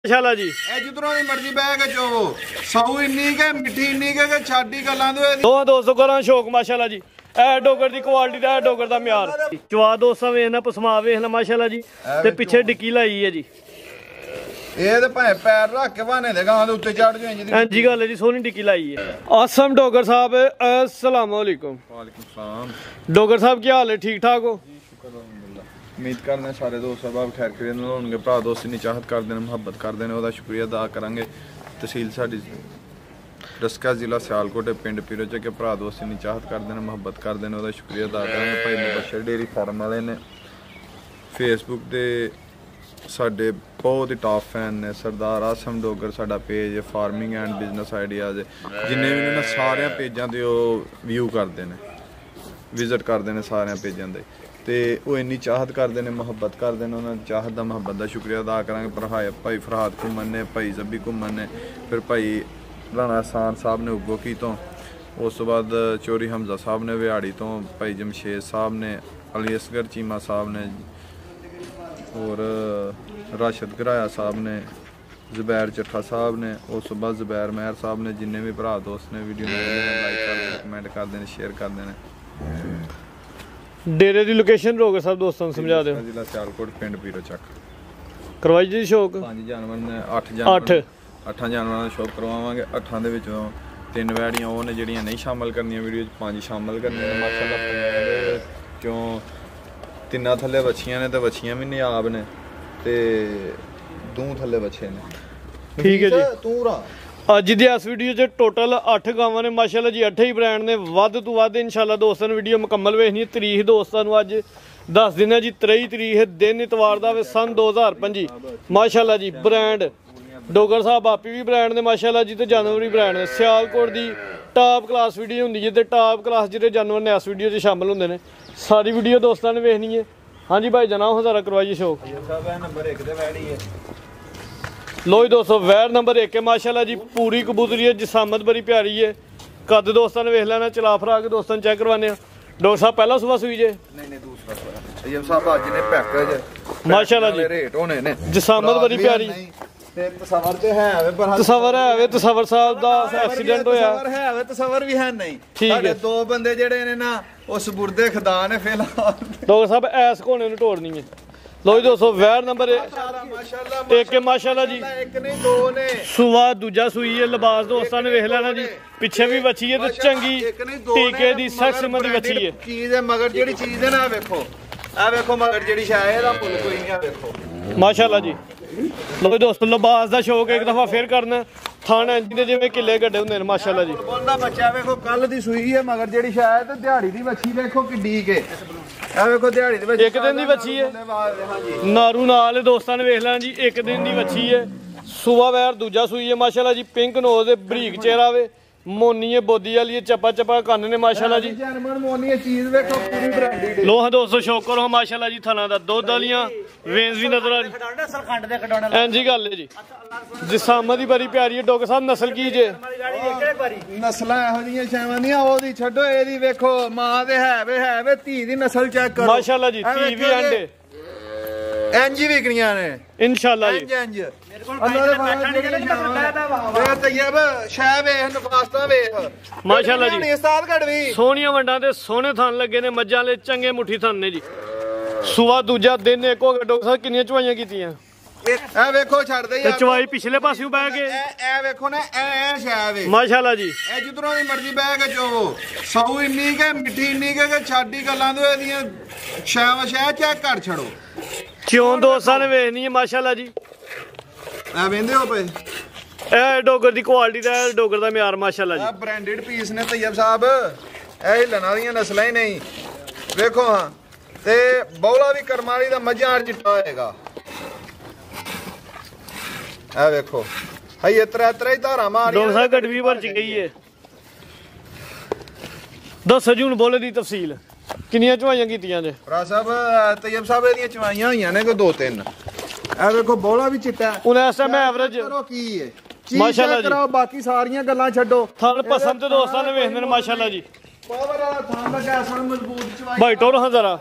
माशाल्लाह जी जिधरों की मर्जी बह के चोवो सऊ इन्नी के मिठी इन्नी के छाड़ी गल्लां दो दोस्तों करो शौक माशाल्लाह जी ए डोगर दी क्वालिटी दा डोगर दा म्यार चवा दोस्तां वेखना पसमा वेखना माशाल्लाह जी ते पिछे डिक्की लाई है जी ये ते भाए पैर रख के बहाने दे गां दे उत्ते चढ़ जाए जी हां जी गल है जी सोहनी डिक्की लाई है आसम डोगर साहब अस्सलाम वालेकुम वालेकुम सलाम डोगर साहब क्या हाल है ठीक ठाक हो उम्मीद करने सारे दोस्त साहब खैर खैरियत नाल होणगे भरा दोस्त इन्नी चाहत करदे ने मुहब्बत करदे ने ओदा शुक्रिया अदा करांगे तहसील साडी रसका जिला सियालकोट पिंड पीरो च के भरा दोस्त इन्नी चाहत करदे ने मुहब्बत करदे ने ओदा शुक्रिया अदा करांगे भाई मुबशर डेयरी फार्म वाले ने फेसबुक दे साडे बहुत ही टॉप फैन ने सरदार आसम डोगर साडा page farming and business ideas जिन्ने भी ने सारे पेजां ते व्यू करदे ने विजिट करदे ने सारे पेजां दे ते वो इन्नी चाहत करते हैं मुहब्बत करते हैं उन्होंने चाहत का मुहब्बत का शुक्रिया अदा करांगे भाई फरहाद घूमन ने भाई जब्बी घूमन ने फिर भाई राणा एहसान साहब ने उगोकी तो उस बाद चोरी हमजा साहब ने विहाड़ी तो भाई जमशेद साहब ने अली असगर चीमा साहब ने और राशिद घराया साहब ने जुबैर चट्ठा साहब ने उस बाद जुबैर महर साहब ने जिन्ने भी भरा दोस्त ने वीडियो लाइक करते कमेंट करते हैं शेयर करते हैं डेरे की लोकेशन डोगर साहब दोस्तों समझा दो जिला सियालकोट पिंड पीरो चक करवाई जी शौक 5 जानवर ने 8 जानवर शौक करवावांगे 8 दे विचों 3 वैड़ियां वो ने ਜਿਹੜੀਆਂ नहीं शामिल करनियां वीडियो 5 शामिल करनियां ने माशाल्लाह क्यों तिन्ना थल्ले बच्चियां ने ते बच्चियां भी नियाब ने ते दो थल्ले बच्चे ने ठीक है जी तू रा अज दी इस वीडियो च टोटल 8 गावां ने माशाल्लाह जी 8 ही ब्रांड ने वध तो वध इंशाल्लाह दोस्तों ने वीडियो मुकम्मल वेखनी तरीक दोस्तों अज दस दिन है जी 23 तरीक दिन इतवार का सन 2025 माशाल्लाह जी ब्रांड डोगर साहब आपी भी ब्रांड ने माशाल्लाह जी तो जानवर भी ब्रांड ने सियालकोट की टॉप क्लास वीडियो होंगी है टॉप क्लास जो जानवर ने इस वीडियो च शामिल होंगे ने सारी वीडियो दोस्तों ने वेखनी है। हाँ जी भाई जनाब हज़ारा करवाइए शौक लो जी दोस्तों वैर नंबर 1 है माशाल्लाह जी पूरी कबूतरी है जिसामत बड़ी प्यारी है कद दोस्तों ने वेख लेना चला फरा के दोस्तों चेक करवाने डॉक्टर साहब पहला सुबह सुई जे नहीं दूसरा ये साहब आज ने पैकेज माशाल्लाह जी रेट होने ने जिसामत बड़ी प्यारी ते तसव्वुर ते है वे पर तसव्वुर साहब दा एक्सीडेंट होया तसव्वुर भी है नहीं ठीक है दो बंदे जेड़े ने ना उस बुरदे खुदा ने फिलहाल डॉक्टर साहब ऐस कोने नु तोड़नी है लो जी दोस्तों वैर नंबर 1 माशाल्लाह जी एक नहीं दो ने सुवा दूजा सुई है लिबास दोस्तों ने वेख लेना जी पीछे भी बची है तो चंगी टीके दी सख्त दी बची है चीज है मगर जेडी चीज है ना वेखो मगर जेडी शायद दा फुल कोई नहीं वेखो माशाल्लाह जी लो दोस्तों लिबास दा शौक एक दफा फिर करना थाना इंज दे जिवें किले गड्डे हुंदे ने माशाल्लाह जी बोलदा बच्चा वेखो कल दी सुई है मगर जेडी शायद दिहाड़ी दी बच्ची वेखो किड्डी के ए वेखो दिहाड़ी दी बच्ची एक दिन दी बच्ची है नारू नाल दोस्तां ने वेख लेना जी एक दिन दी बच्ची है सुबह वैर दूजा सुई है माशाल्लाह जी पिंक नोज दे बरीक चेहरा वे मोनी है बोदी वाली है चप्पा चप्पा कन्न ने माशाल्लाह जी जर्मन मोनी है चीज वेखो पूरी ब्रांडेड लो हां दोस्तों शौक करो माशाल्लाह जी थना दा दुध वालियां वेंस भी नजर आ रही इंजी गल है जी जिसामत दी बड़ी प्यारी है डॉक्टर साहब नस्ल की जे नस्लां एहो जिहियां छावां दियां ओदी छड्डो एदी वेखो मां दे है वे धी दी नस्ल चेक करो माशाल्लाह जी धी भी अंडे इंज ही विकनियां ने इंशाल्लाह जी इंज माशाल्लाह जी सोहनियां वंडां ते सोहने थन लगे ने मज्जां ले चंगे मुट्ठी थन ने जी सुबह दूजा दिन एक हो गया डॉक्टर साहब किन्नियां चवाइयां कीतियां ए वेखो छड़ दे यार चवाई पिछले पासों बैठ के ए वेखो ना ए शायद माशाल्लाह जी ए जिधरों दी मर्जी बैठ के चोवो सऊ इन्नी के मिठी इन्नी के छाड़ी गल्लां दो एदियां शाह चेक कर छड़ो क्यों दोस्तां ने वेखनी है माशाल्लाह जी आ वेंदे हो पे ए डोगर दी क्वालिटी दा डोगर दा म्यार माशाल्लाह जी ब्रांडेड पीस ने तैयब साहब ए हिलण वालियां नस्लां ही नहीं वेखो हां ते बौला भी करमाली दा मझार चिट्टा होएगा ए वेखो हई इतरा ही धारा मार डॉक्टर साहब गड्डी भर च गई है दस जून बोले दी तफसील किन्नियां चवाइयां कीतियां जे भरा साहब तैयब साहब एदियां चवाइयां होईयां ने कोई 2-3 ए वेखो बौला भी चिट्टा हुन इस टाइम एवरेज करो की है माशाल्लाह जी कराओ बाकी सारियां गल्लां छड्डो थन पसंद दोस्तां ने वेखने माशाल्लाह जी पावर वाला थान लगा सन मजबूत चवाई भाई टोर हां जरा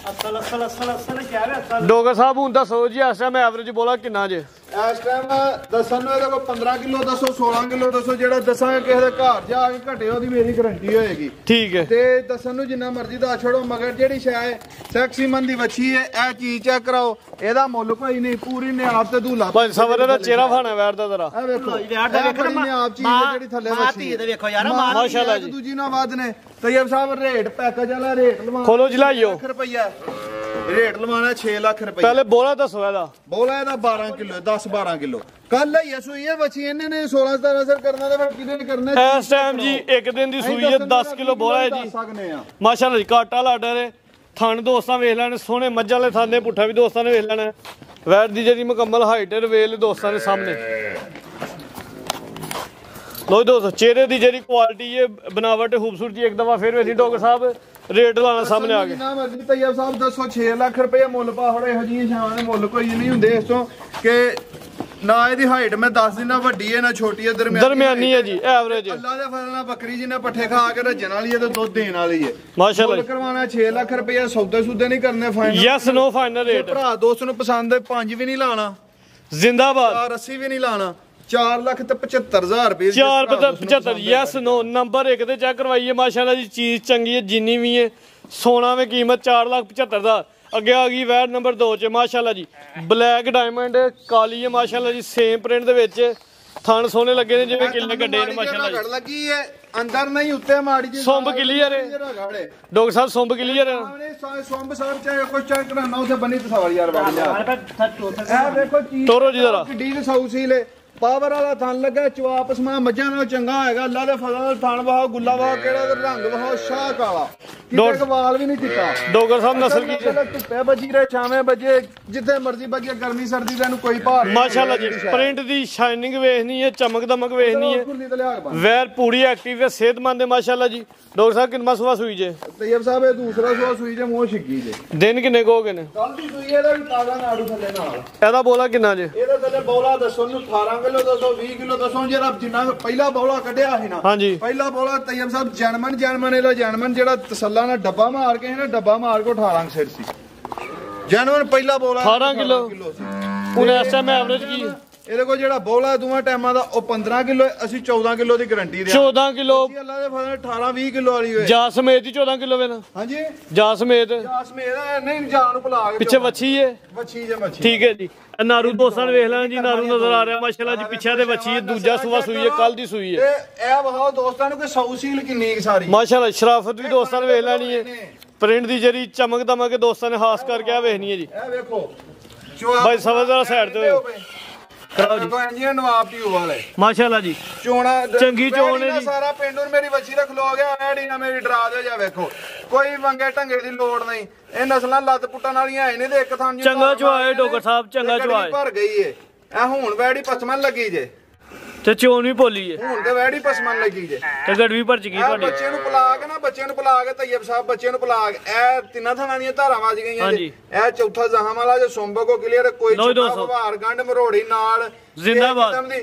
ਅਸਲ ਅਸਲ ਅਸਲ ਅਸਲ ਕਿਆ ਵੇ ਅਸਲ ਡੋਗਰ ਸਾਹਿਬ ਹੁਣ ਦੱਸੋ ਜੀ ਇਸ ਟਾਈਮ ਐਵਰੇਜ ਬੋਲਾ ਕਿੰਨਾ ਜੇ? ਇਸ ਟਾਈਮ ਦੱਸਣ ਨੂੰ ਇਹਦੇ ਕੋਲ 15 ਕਿਲੋ ਦੱਸੋ 16 ਕਿਲੋ ਦੱਸੋ, ਜਿਹੜਾ ਦੱਸਾਂਗੇ ਕਿਸੇ ਦੇ ਘਰ ਜਾ ਕੇ ਘਟੇ ਉਹਦੀ ਮੇਰੀ ਗਾਰੰਟੀ ਹੋਏਗੀ। ਠੀਕ ਹੈ ਤੇ ਦੱਸਣ ਨੂੰ ਜਿੰਨਾ ਮਰਜ਼ੀ ਦੱਸ ਛੜੋ, ਮਗਰ ਜਿਹੜੀ ਸ਼ਾਇ ਸੈਕਸੀ ਮਨ ਦੀ ਵੱਛੀ ਹੈ, ਇਹ ਚੀਜ਼ ਚੈੱਕ ਕਰਾਓ, ਇਹਦਾ ਮੁੱਲ ਕੋਈ ਨਹੀਂ, ਪੂਰੀ ਨਿਆਬ ਤੇ ਧੂਲਾ ਭਾਈ ਸਵਰ ਦਾ ਚਿਹਰਾ ਫਾਣਾ ਵੈਰ ਦਾ ਜ਼ਰਾ ਇਹ ਵੇਖੋ, ਇਹ ਬੜੀ ਨਿਆਬ ਚੀਜ਼ ਹੈ ਜਿਹੜੀ ਥੱਲੇ ਵੱਛੀ ਹੈ। ਵੇਖੋ ਯਾਰ ਮਾਸ਼ਾਅੱਲਾ ਜੀ। ਦੂਜੀ ਨਾਲ ਵੱਧ ਨੇ ਤੈਯਬ ਸਾਹਿਬ, ਰੇਟ ਪੈਕੇਜ ਵਾਲਾ ਰੇਟ ਲਵਾ ਖੋਲੋ ਜੀ ਲਾਈਓ। 6 ਲੱਖ ਰੁਪਈਆ ਰੇਟ ਲਵਾਣਾ, 6 ਲੱਖ ਰੁਪਈਆ। ਪਹਿਲੇ ਬੋਲਾ ਦੱਸੋ ਇਹਦਾ। ਬੋਲਾ ਇਹਦਾ 12 ਕਿਲੋ 10-12 ਕਿਲੋ ਕੱਲ ਹੀ ਸੂਈ ਹੈ ਬੱਚੀ, ਇਹਨੇ ਨੇ 16-17 ਸਰ ਕਰਨਾ ਤੇ ਫਿਰ ਕਿਹਦੇ ਨੇ ਕਰਨਾ? ਇਸ ਟਾਈਮ ਜੀ ਇੱਕ ਦਿਨ ਦੀ ਸੂਈ ਹੈ, 10 ਕਿਲੋ ਬੋਲਾ ਹੈ ਜੀ। ਮਾਸ਼ਾਅੱਲਾ ਜੀ ਕਾਟਾ ਲਾਡਾ ਦੇ ਥਣ ਦੋਸਤਾਂ ਵੇਖ ਲੈਣੇ, ਸੋਹਣੇ ਮੱਝਾਂ ਵਾਲੇ ਥਾਨੇ ਪੁੱਠਾ ਵੀ ਦੋਸਤਾਂ ਨੇ ਵੇਖ ਲੈਣਾ। ਵੈਟ ਦੀ ਜਿਹੜੀ ਮੁਕੰਮਲ ਹਾਈਟ ਹੈ ਰਵੇਲ ਦੋਸਤਾਂ ਦੇ ਸਾਹਮਣੇ। ਲੋ ਦੋਸਤੋ ਚਿਹਰੇ ਦੀ ਜਿਹੜੀ ਕੁਆਲਿਟੀ ਹੈ, ਬਣਾਵਟ, ਖੂਬਸੂਰਤੀ ਇੱਕ ਦਫਾ ਫਿਰ ਵੇਖੀ। ਡਾਕਟਰ ਸਾਹਿਬ ਰੇਟ ਲਾਣਾ ਸਾਹਮਣੇ ਆ ਗਏ। ਜਿੰਨਾ ਮਰਜ਼ੀ ਤੈਯਬ ਸਾਹਿਬ ਦੱਸੋ, 6 ਲੱਖ ਰੁਪਏ ਮੁੱਲ ਪਾ ਹੋੜੇ, ਇਹੋ ਜਿਹੀਆਂ ਸ਼ਾਨ ਦੇ ਮੁੱਲ ਕੋਈ ਨਹੀਂ ਹੁੰਦੇ ਇਸ ਤੋਂ ਕਿ ਨਾ ਇਹਦੀ ਹਾਈਟ ਮੈਂ ਦੱਸ ਦਿਨਾ ਵੱਡੀ ਹੈ ਨਾ ਛੋਟੀ ਹੈ, ਦਰਮਿਆਨੀ ਹੈ ਜੀ ਐਵਰੇਜ। ਅੱਲਾ ਦੇ ਫਜ਼ਲ ਨਾਲ ਬੱਕਰੀ ਜਿਹਨੇ ਪੱਠੇ ਖਾ ਕੇ ਰੱਜਣ ਵਾਲੀ ਹੈ ਤੇ ਦੁੱਧ ਦੇਣ ਵਾਲੀ ਹੈ। ਮਾਸ਼ਾਅੱਲਾ ਮੁੱਲ ਕਰਵਾਉਣਾ 6 ਲੱਖ ਰੁਪਏ, ਸੌਦੇ ਸੁਦੇ ਨਹੀਂ ਕਰਨੇ final. Yes no final rate. ਭਰਾ ਦੋਸਤ ਨੂੰ ਪਸੰਦ ਹੈ 5 ਵੀ ਨਹੀਂ ਲਾਣਾ, ਜ਼ਿੰਦਾਬਾਦ। 480 ਵੀ ਨਹੀਂ ਲਾਣਾ, 4 ਲੱਖ ਤੇ 75,000 ਰੁਪਏ। 475 ਯੈਸ ਨੋ ਨੰਬਰ 1 ਤੇ ਚੈੱਕ ਕਰਵਾਈਏ। ਮਾਸ਼ਾਅੱਲਾ ਜੀ ਚੀਜ਼ ਚੰਗੀ ਹੈ ਜਿੰਨੀ ਵੀ ਹੈ। ਸੋਨਾ ਵਿੱਚ ਕੀਮਤ 4,75,000। ਅੱਗੇ ਆ ਗਈ ਵੈਟ ਨੰਬਰ 2 ਚ ਮਾਸ਼ਾਅੱਲਾ ਜੀ ਬਲੈਕ ਡਾਇਮੰਡ ਕਾਲੀ ਹੈ ਮਾਸ਼ਾਅੱਲਾ ਜੀ, ਸੇਮ ਪ੍ਰਿੰਟ ਦੇ ਵਿੱਚ ਥਣ ਸੋਹਣੇ ਲੱਗੇ ਨੇ ਜਿਵੇਂ ਕਿੱਲੇ ਗੱਡੇ ਨੇ ਮਾਸ਼ਾਅੱਲਾ ਜੀ। ਲੱਗੀ ਹੈ ਅੰਦਰ ਨਹੀਂ ਉੱਤੇ ਮਾੜੀ ਜੀ। ਸੁੰਬ ਕਲੀਅਰ ਹੈ ਡਾਕਟਰ ਸਾਹਿਬ, ਸੁੰਬ ਕਲੀਅਰ ਹੈ। ਸੁੰਬ ਸਾਹਿਬ ਚਾਹੇ ਕੁਝ ਚੈੱਕ ਕਰਾਣਾ ਉੱਥੇ ਬੰਨੀ ਤਸਵਾਰ ਯਾਰ ਵੜ ਲਿਆ। ਇਹ ਦੇਖੋ ਚੀਜ਼ ਤੋਰੋ ਜੀ ਜ਼ਰਾ। ਕਿੱਡੀ ਦੇ ਸਾਊ ਸੀਲੇ ਪਾਵਰ ਵਾਲਾ ਥਣ ਲੱਗਾ, ਚਵਾਪ ਸਮਾ ਮੱਝਾਂ ਨਾਲ ਚੰਗਾ ਹੋਏਗਾ। ਅੱਲਾ ਦੇ ਫਜ਼ਲ ਨਾਲ ਥਣ ਵਹਾਓ, ਗੁੱਲਾ ਵਹਾਓ, ਕਿਹੜਾ ਰੰਗ ਵਹਾਓ, ਸ਼ਾਹ ਕਾਲਾ, ਕਿਤੇ ਵਾਲ ਵੀ ਨਹੀਂ ਚਿੱਟਾ। ਡੋਗਰ ਸਾਹਿਬ ਨਸਲ ਕੀ ਧੁੱਪੇ ਬੱਜੀ ਰਹੇ, ਛਾਵੇਂ ਬੱਜੇ, ਜਿੱਥੇ ਮਰਜ਼ੀ ਬੱਜੇ, ਗਰਮੀ ਸਰਦੀ ਦਾ ਇਹਨੂੰ ਕੋਈ ਭਾਰ ਨਹੀਂ। ਮਾਸ਼ਾਅੱਲਾ ਜੀ ਪ੍ਰਿੰਟ ਦੀ ਸ਼ਾਈਨਿੰਗ ਵੇਖਣੀ ਹੈ, ਚਮਕ ਦਮਕ ਵੇਖਣੀ ਹੈ। ਵੈਰ ਪੂਰੀ ਐਕਟਿਵ ਹੈ, ਸਿਹਤਮੰਦ ਹੈ ਮਾਸ਼ਾਅੱਲਾ ਜੀ। ਡਾਕਟਰ ਸਾਹਿਬ ਕਿੰਨਾ ਸੁਆ ਸੂਈ ਜੇ? ਤੈਯਬ ਸਾਹਿਬ ਇਹ ਦੂਸਰਾ ਸੁਆ ਸੂਈ ਜੇ, ਮੂੰਹ ਛਿੱਗੀ ਜੇ। ਦਿਨ ਕਿੰਨੇ ਕੋ ਗਏ ਨੇ? ਕੱਲ ਦੀ ਸੂਈ ਇਹਦਾ ਵੀ ਤਾਜ਼ਾ ਨਾੜੂ ਥੱਲੇ ਨਾਲ। ਇਹਦਾ ਬੋਲਾ ਕਿੰਨਾ ਜੇ? ਇਹਦਾ ਥੱਲੇ ਬੌਲਾ ਦੱਸੋ ਨੂੰ 18 ਕਿਲੋ ਦੱਸੋ, 20 ਕਿਲੋ ਦੱਸੋ। ਜਿਹੜਾ ਜਿੰਨਾ ਪਹਿਲਾ ਬੌਲਾ ਕੱਢਿਆ ਸੀ ਨਾ, ਹਾਂਜੀ ਪਹਿਲਾ ਬੌਲਾ ਤੈਯਬ ਸਾਹਿਬ ਜਨਮਨ ਇਹਦਾ ਜਨਮਨ ਜਿਹੜਾ ਤਸੱਲਾ ਨਾਲ ਡੱਬਾ ਮਾਰ ਕੇ ਨਾ, ਡੱਬਾ ਮਾਰ ਕੇ 18 ਸਿਰ ਸੀ ਜਨਮਨ ਪਹਿਲਾ ਬੌਲਾ 18 ਕਿਲੋ ਸੀ। ਹੁਣ ਇਸ ਟਾਈਮ ਐਵਰੇਜ ਕੀ ਹੈ ਇਹਦੇ ਕੋਲ? ਜਿਹੜਾ ਬੌਲਾ ਦੋਵਾਂ ਟਾਈਮਾਂ ਦਾ ਉਹ 15 ਕਿਲੋ, ਅਸੀਂ 14 ਕਿਲੋ ਦੀ ਗਾਰੰਟੀ ਦੇ। 14 ਕਿਲੋ ਅੱਲਾ ਦੇ ਫਜ਼ਲ 18-20 ਕਿਲੋ ਵਾਲੀ ਹੋਏ। ਜਾ ਸਮੇਤ ਹੀ 14 ਕਿਲੋ ਵੇ ਨਾ? ਹਾਂਜੀ ਜਾ ਸਮੇਤ। ਨਹੀਂ ਜਾਨ ਨੂੰ ਭੁਲਾ ਕੇ ਪਿੱਛੇ ਵੱਛੀ ਹੈ। ਵੱਛੀ ਜੇ ਵੱਛੀ। ਠੀਕ ਹੈ ਜੀ। ਨਾਰੂ ਦੋਸਤਾਂ ਨੇ ਵੇਖ ਲੈਣਾ ਜੀ, ਨਾਰੂ ਨਜ਼ਰ ਆ ਰਿਹਾ ਮਾਸ਼ਾਅੱਲਾ ਜੀ। ਪਿੱਛੇ ਦੇ ਵੱਛੀ ਹੈ, ਦੂਜਾ ਸੂਆ ਸੂਈ ਹੈ, ਕੱਲ ਦੀ ਸੂਈ ਹੈ। ਇਹ ਵਹਾਓ ਦੋਸਤਾਂ ਨੂੰ ਕਿ ਸੌ ਸੀਲ ਕਿੰਨੀ ਸਾਰੀ ਮਾਸ਼ਾਅੱਲਾ ਸ਼ਰਾਫਤ ਵੀ ਦੋਸਤਾਂ ਨੇ ਵੇਖ ਲੈਣੀ ਹੈ। ਪ੍ਰਿੰਟ ਦੀ ਜਿਹੜੀ ਚਮਕ ਦਮਕ ਕੇ ਦੋਸਤਾਂ ਨੇ ਖਾਸ ਕਰਕੇ ਆ ਵੇਖਣੀ ਹੈ ਜੀ। ਇਹ ਵੇਖੋ ਭਾਈ ਸਵਰ ਸਾਈਡ ਤੇ ਕਰਾਓ ਜੀ। ਇੰਜੀਨੀਅਰ ਨਵਾਬ ਟਿਊਬ ਵਾਲੇ ਮਾਸ਼ਾਅੱਲਾ ਜੀ ਚੋਣਾ ਚੰਗੀ ਚੋਣ ਹੈ ਜੀ। ਸਾਰਾ ਪਿੰਡ ਨੂੰ ਮੇਰੀ ਵੱਛੀ ਦਾ ਖਲੋ ਗਿਆ, ਐਡੀ ਨਾ ਮੇਰੀ ਡਰਾ ਦਿਓ। ਜਾ ਵੇਖੋ ਕੋਈ ਵੰਗੇ ਢੰਗੇ ਦੀ ਲੋੜ ਨਹੀਂ। ਇਹ ਨਸਲਾਂ ਲੱਤ ਪੁੱਟਣ ਵਾਲੀਆਂ ਆਏ ਨੇ ਤੇ ਇੱਕ ਥਾਂ ਚੰਗਾ ਚੁਆਏ ਡੋਗਰ ਸਾਹਿਬ, ਚੰਗਾ ਚੁਆਏ ਭਰ ਗਈ ਏ। ਇਹ ਹੁਣ ਵੈੜੀ ਪਸਮਨ ਲੱਗੀ ਜੇ, ਤੇ ਚੋਣ ਵੀ ਭੋਲੀ ਹੈ। ਹੁਣ ਤੇ ਵੈੜੀ ਪਸਮਨ ਲੱਗੀ ਜੇ, ਤੇ ਗੜਵੀ ਭਰ ਚੁੱਕੀ ਤੁਹਾਡੀ। ਬੱਚੇ ਨੂੰ ਪਿਲਾ ਕੇ ਨਾ, ਬੱਚੇ ਨੂੰ ਪਿਲਾ ਕੇ ਤੈਯਬ ਸਾਹਿਬ ਬੱਚੇ ਨੂੰ ਪਿਲਾ ਕੇ ਇਹ ਤਿੰਨਾਂ ਥਾਂ ਦੀਆਂ ਧਾਰਾਂ ਵੱਜ ਗਈਆਂ ਜੀ। ਇਹ ਚੌਥਾ ਜ਼ਖਮ ਵਾਲਾ ਜੋ ਸੁੰਬੋ ਕੋ ਕਲੀਅਰ, ਕੋਈ ਛੋਟਾ ਗੰਢ ਮਰੋੜੀ ਨਾਲ ਜ਼ਿੰਦਾਬਾਦ।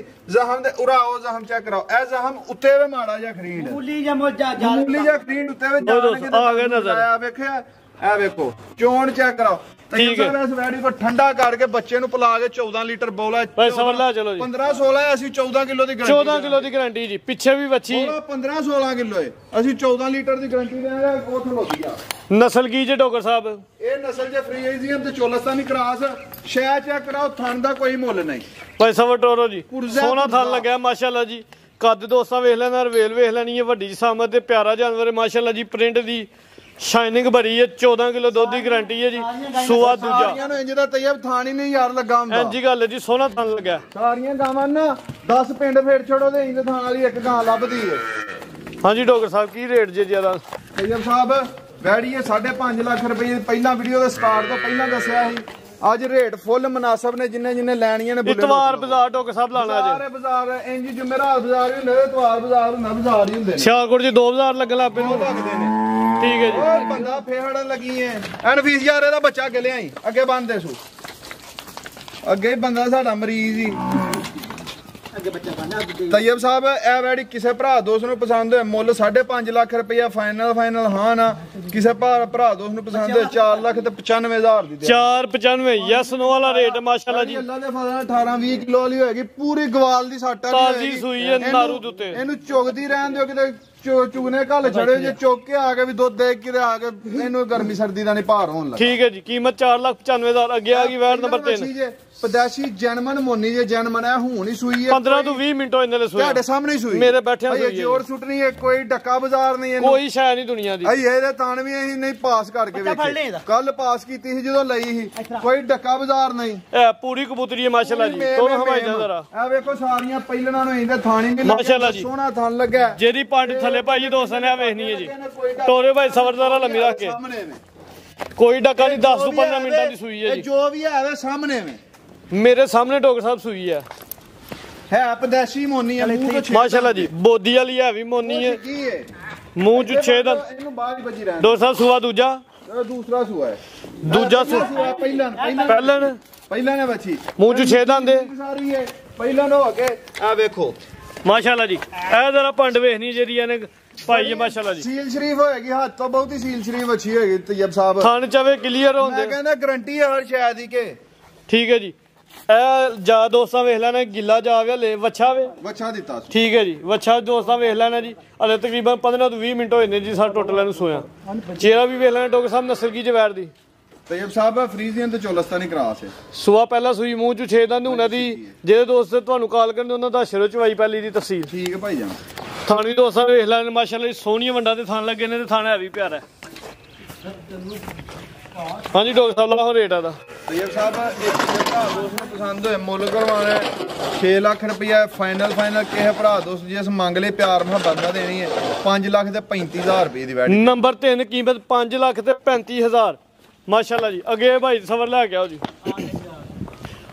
ਜ਼ਖਮ ਦੇ ਉਰਾਓ, ਜ਼ਖਮ ਚੈੱਕ ਕਰਾਓ। ਇਹ ਜ਼ਖਮ ਉੱਤੇ ਵੇ ਮਾੜਾ ਜਿਹਾ ਖਰੀਦ, ਮੂਲੀ ਜਾਂ ਮੋਜਾ ਮੂਲੀ ਜਿਹਾ ਖਰੀਦ ਉੱਤੇ ਵੇ ਆ ਗਿਆ ਨਜ਼ਰ। ਆਇਆ ਵੇਖਿਆ? ਇਹ ਵੇਖੋ ਚੋਣ ਚੈੱਕ ਕਰਾਓ। ਠੀਕ ਹੈ। ਇਸ ਵੈੜੀ ਕੋ ਠੰਡਾ ਕਰਕੇ ਬੱਚੇ ਨੂੰ ਪਿਲਾ ਕੇ 14 ਲੀਟਰ ਬੌਲਾ, ਭਾਈ ਸਵਰ ਲਾ ਚਲੋ ਜੀ। 15-16 ਅਸੀਂ 14 ਕਿਲੋ ਦੀ ਗਾਰੰਟੀ। 14 ਕਿਲੋ ਦੀ ਗਾਰੰਟੀ ਜੀ। ਪਿੱਛੇ ਵੀ ਵੱਛੀ 15-16 ਕਿਲੋ ਹੈ, ਅਸੀਂ 14 ਲੀਟਰ ਦੀ ਗਾਰੰਟੀ ਦੇਵਾਂਗੇ। ਉਹ ਥਲੋਦੀ ਆ ਨਸਲ ਕੀ ਜੇ ਡੋਗਰ ਸਾਹਿਬ? ਇਹ ਨਸਲ ਜੇ ਫਰੀਜ਼ੀਅਨ ਤੇ ਚੋਲਸਤਾਨੀ ਕਰਾਸ। ਸ਼ੈ ਚੈੱਕ ਕਰਾਓ, ਥਣ ਦਾ ਕੋਈ ਮੁੱਲ ਨਹੀਂ। ਭਾਈ ਸਵਰ ਟੋਰੋ ਜੀ ਸੋਹਣਾ ਥਣ ਲੱਗਿਆ ਮਾਸ਼ਾਅੱਲਾ ਜੀ। ਕੱਦ ਦੋਸਤਾਂ ਵੇਖ ਲੈਣਾ, ਰਵੇਲ ਵੇਖ ਲੈਣੀ ਹੈ, ਵੱਡੀ ਸਾਮਤ ਤੇ ਪਿਆਰਾ ਜਾਨਵਰ ਹੈ ਮਾਸ਼ਾਅੱਲਾ ਜੀ। ਪ੍ਰਿੰਟ ਦੀ ਸ਼ਾਈਨਿੰਗ ਭਰੀ ਹੈ, 14 ਕਿਲੋ ਦੁੱਧ ਦੀ ਗਾਰੰਟੀ ਹੈ ਜੀ। ਸੂਆ ਦੂਜਾ ਸਾਰੀਆਂ ਨੂੰ ਇੰਜ ਦਾ ਤੈਯਬ ਥਾਣ ਹੀ ਨਹੀਂ ਯਾਰ ਲੱਗਾ ਹੁੰਦਾ। ਇੰਜੀ ਗੱਲ ਹੈ ਜੀ, ਸੋਹਣਾ ਥਣ ਲੱਗਿਆ। ਸਾਰੀਆਂ ਗਾਵਾਂ ਨਾ 10 ਪਿੰਡ ਫੇਰ ਛੋੜੋ ਤੇ ਇੰਜ ਥਾਣ ਵਾਲੀ ਇੱਕ ਗਾਂ ਲੱਭਦੀ ਹੈ। ਹਾਂਜੀ ਡਾਕਟਰ ਸਾਹਿਬ ਕੀ ਰੇਟ ਜੇ ਜਿਆਦਾ? ਤੈਯਬ ਸਾਹਿਬ ਵੈੜੀ 5.5 ਲੱਖ ਰੁਪਏ ਪਹਿਲਾਂ ਵੀਡੀਓ ਦੇ ਸਟਾਰਟ ਤੋਂ ਪਹਿਲਾਂ ਦੱਸਿਆ ਸੀ। ਅੱਜ ਰੇਟ ਫੁੱਲ ਮੁਨਾਸਬ ਨੇ, ਜਿੰਨੇ ਲੈਣੀਆਂ ਨੇ। ਇਤਵਾਰ ਬਾਜ਼ਾਰ ਡਾਕਟਰ ਸਾਹਿਬ ਲਾਣਾ ਜੇ? ਸਾਰੇ ਬਾਜ਼ਾਰ ਇੰਜ ਜੁਮੇਰਾਤ ਬਾਜ਼ਾਰ ਵੀ ਹੁੰਦੇ, ਇਤਵਾਰ ਬਾਜ਼ਾਰ ਹੁੰਦਾ, ਬਾਜ਼ਾਰ ਹੀ ਹੁੰਦੇ ਨੇ। ਸਿਆਲਕੋਟ 'ਚ 2 ਬਾਜ਼ਾਰ ਲੱਗਣ ਲੱਗ ਪਏ ਨੇ। ਲੱਗਦੇ ਨੇ। ਠੀਕ ਹੈ ਜੀ। ਉਹ ਬੰਦਾ ਫੇੜਨ ਲੱਗੀ ਐ ਐਨਫੀਸ ਯਾਰ, ਇਹਦਾ ਬੱਚਾ ਅੱਗੇ ਲਿਆਈ, ਅੱਗੇ ਬੰਦ ਦੇ ਸੂ, ਅੱਗੇ ਹੀ ਬੰਦਾ ਸਾਡਾ ਮਰੀਜ਼ ਹੀ। ਅੱਗੇ ਬੱਚਾ ਬੰਨਾ ਅੱਗੇ ਤੈयब ਸਾਹਿਬ ਇਹ ਵੈੜੀ ਕਿਸੇ ਭਰਾ ਦੋਸਤ ਨੂੰ ਪਸੰਦ ਹੋਏ ਮੁੱਲ 5.5 ਲੱਖ ਰੁਪਇਆ ਫਾਈਨਲ ਹਾਂ ਨਾ ਕਿਸੇ ਭਰਾ ਦੋਸਤ ਨੂੰ ਪਸੰਦ ਹੋਏ 4 ਲੱਖ ਤੇ 95,000 ਦੀ 495 ਯਸ ਨੋ ਵਾਲਾ ਰੇਟ ਮਾਸ਼ਾਅੱਲਾ ਜੀ ਅੱਲਾ ਦੇ ਫਜ਼ਲ ਨਾਲ 18-20 ਕਿਲੋ ਵਾਲੀ ਹੋਏਗੀ ਪੂਰੀ ਗਵਾਲ ਦੀ ਸੱਟ ਵਾਲੀ ਤਾਜ਼ੀ ਸੂਈ ਹੈ ਨਾਰੂ ਦੇ ਉੱਤੇ ਇਹਨੂੰ ਚੁਗਦੀ ਰਹਿਣ ਦਿਓ ਕਿਤੇ ਚੁਗਨੇ ਘੱਲ ਛੜੇ ਜੇ ਚੁੱਕ ਕੇ ਆ ਕੇ ਵੀ ਦੁੱਧ ਦੇਖ ਕੇ ਆ ਕੇ ਇਹਨੂੰ ਗਰਮੀ ਸਰਦੀ ਦਾ ਨਹੀਂ ਭਾਰ ਹੋਣ ਲੱਗਾ ਠੀਕ ਹੈ ਜੀ ਕੀਮਤ 4,95,000 ਅੱਗੇ ਆ ਗਈ ਵੈਟ ਨੰਬਰ 3 ਪਦਾਸ਼ੀ ਜਨਮਨ ਮੋਨੀ ਜੇ ਜਨਮਨ ਹੈ ਹੁਣ ਹੀ ਸੂਈ ਹੈ 15 ਤੋਂ 20 ਮਿੰਟ ਹੋਏ ਨੇ ਸੂਈ ਤੁਹਾਡੇ ਸਾਹਮਣੇ ਹੀ ਸੂਈ ਮੇਰੇ ਬੈਠਿਆਂ ਸੂਈ ਹੈ ਜੋਰ ਸੁੱਟਣੀ ਹੈ ਕੋਈ ਡੱਕਾ ਬਾਜ਼ਾਰ ਨਹੀਂ ਇਹਨੂੰ ਕੋਈ ਸ਼ੈ ਨਹੀਂ ਦੁਨੀਆ ਦੀ ਇਹਦੇ ਤਾਣ ਵੀ ਅਸੀਂ ਨਹੀਂ ਪਾਸ ਕਰਕੇ ਵੇਖੇ ਕੱਲ ਪਾਸ ਕੀਤੀ ਸੀ ਜਦੋਂ ਲਈ ਸੀ ਕੋਈ ਡੱਕਾ ਬਾਜ਼ਾਰ ਨਹੀਂ ਇਹ ਪੂਰੀ ਕਬੂਤਰੀ ਹੈ ਮਾਸ਼ਾਅੱਲਾ ਜੀ ਦੋਨੋਂ ਹਵਾਈ ਦਾ ਜ਼ਰਾ ਇਹ ਵੇਖੋ ਸਾਰੀਆਂ ਪਹਿਲਣਾਂ ਨੂੰ ਇਹਦੇ ਥਾਣੀ ਵੀ ਮਾਸ਼ਾਅੱਲਾ ਜੀ ਸੋਹਣਾ ਥਣ ਲੱਗਾ ਜਿਹਦੀ ਪੰਡ ਥੱਲੇ ਭਾਈ ਜੀ ਦੋਸਤਾਂ ਨੇ ਆ ਵੇਖਣੀ ਹੈ ਜੀ ਟੋਰੇ ਭਾਈ ਸਬਰਦਾਰਾ ਲੰਮੀ ਰੱਖ ਕੇ ਸਾਹਮਣੇ ਨੇ ਕੋਈ ਡੱਕਾ ਨਹੀਂ 10 ਤੋਂ 15 ਮਿੰਟਾਂ ਦੀ ਸੂਈ ਹੈ ਜੀ ਜੋ ਵੀ ਹੈ ਵੇ ਸਾਹਮਣੇ ਵੇ ਮੇਰੇ ਸਾਹਮਣੇ ਡਾਕਟਰ ਸਾਹਿਬ ਸੂਈ ਹੈ ਪਦਾਸ਼ੀ ਮੋਨੀ ਹੈ ਮੂੰਹ ਤੋਂ ਮਾਸ਼ਾਅੱਲਾ ਜੀ ਬੋਦੀ ਵਾਲੀ ਹੈ ਵੀ ਮੋਨੀ ਹੈ ਕੀ ਹੈ ਮੂੰਹ ਚ 6 ਦਾ ਇਹਨੂੰ ਬਾਹਰ ਹੀ ਵੱਜੀ ਰਹਿਣ ਡਾਕਟਰ ਸਾਹਿਬ ਸੂਆ ਦੂਜਾ ਦੂਸਰਾ ਸੂਆ ਹੈ ਦੂਜਾ ਸੂਆ ਪਹਿਲਾਂ ਨੇ ਬੱਚੀ ਮੂੰਹ ਚ 6 ਦੰਦੇ ਸਾਰੀ ਹੈ ਪਹਿਲਾਂ ਨੂੰ ਹੋ ਕੇ ਆ ਵੇਖੋ ਮਾਸ਼ਾਅੱਲਾ ਜੀ ਇਹ ਜ਼ਰਾ ਪੰਡ ਵੇਖਣੀ ਜਿਹੜੀਆਂ ਨੇ ਭਾਈ ਜੀ ਮਾਸ਼ਾਅੱਲਾ ਜੀ ਸੀਲ ਸ਼ਰੀਫ ਹੋਏਗੀ ਹੱਥ ਤੋਂ ਬਹੁਤ ਹੀ ਸੀਲ ਸ਼ਰੀਫ ਅੱਛੀ ਹੋਏਗੀ ਤैयब ਸਾਹਿਬ ਥਣ ਚਵੇ ਕਲੀਅਰ ਮੈਂ ਹੁੰਦੇ ਕਹਿੰਦਾ ਗਰੰਟੀ ਹੈ ਹਰ ਸ਼ਾਇਦ ਹੀ ਕਿ ਠੀਕ ਹੈ ਜੀ ਇਹ ਜਾ ਦੋਸਤਾਂ ਵੇਖ ਲੈਣਾ ਗਿੱਲਾ ਜਾ ਵੇ ਲੈ ਵੱਛਾ ਵੇ ਵੱਛਾ ਦਿੱਤਾ ਸੀ ਠੀਕ ਹੈ ਜੀ ਵੱਛਾ ਦੋਸਤਾਂ ਵੇਖ ਲੈਣਾ ਜੀ ਹਲੇ ਤਕਰੀਬਨ 15 ਤੋਂ 20 ਮਿੰਟ ਹੋਏ ਨੇ ਜੀ ਸਾਡਾ ਟੋਟਲ ਇਹਨੂੰ ਸੋਇਆ ਚਿਹਰਾ ਵੀ ਵੇਖ ਲੈਣਾ ਡਾਕਟਰ ਸਾਹਿਬ ਨਸਲ ਕੀ ਜਵੈਰ ਦੀ ਤैयब ਸਾਹਿਬ ਫਰੀਜ਼ੀਅਨ ਤੇ ਚੋਲਸਤਾਨੀ ਕਰਾਸ ਹੈ ਸੁਆ ਪਹਿਲਾਂ ਸੂਈ ਮੂੰਹ ਚ 6 ਦੰਦ ਉਹਨਾਂ ਦੀ ਜਿਹੜੇ ਦੋਸਤ ਤੁਹਾਨੂੰ ਕਾਲ ਕਰਨ ਉਹਨਾਂ ਦਾ ਸ਼ਰੋ ਚਵਾਈ ਪਹਿਲੀ ਦੀ ਤਫਸੀਲ ਠੀਕ ਹੈ ਭਾਈ ਜਾਨ ਥਾਣੀ ਦੋਸਤਾਂ ਵੇਖ ਲੈਣ ਮਾਸ਼ਾਅੱਲਾ ਜੀ ਸੋਹਣੀਆਂ ਵੰਡਾਂ ਤੇ ਥਾਣ ਲੱਗੇ ਨੇ ਤੇ ਥਾਣਾ ਹੈ ਵੀ ਪਿਆਰਾ ਹਾਂਜੀ ਡਾਕਟਰ ਸਾਹਿਬ ਲਾਹੋ ਰੇਟ ਆਦਾ ਤैयब ਸਾਹਿਬ ਇੱਕ ਭਰਾ ਦੋਸਤ ਨੂੰ ਪਸੰਦ ਹੋਏ ਮੁੱਲ ਕਰਵਾਉਣਾ 6 ਲੱਖ ਰੁਪਇਆ ਫਾਈਨਲ ਕਿਸੇ ਭਰਾ ਦੋਸਤ ਜਿਸ ਮੰਗ ਲਈ ਪਿਆਰ ਮੁਹੱਬਤ ਦਾ ਦੇਣੀ ਹੈ 5 ਲੱਖ ਤੇ 35,000 ਰੁਪਏ ਦੀ ਵੈਡੀ ਨੰਬਰ 3 ਕੀਮਤ 5 ਲੱਖ ਤੇ 35,000 ਮਾਸ਼ਾਅੱਲਾ ਜੀ ਅੱਗੇ ਭਾਈ ਸਬਰ ਲੈ ਕੇ ਆਓ ਜੀ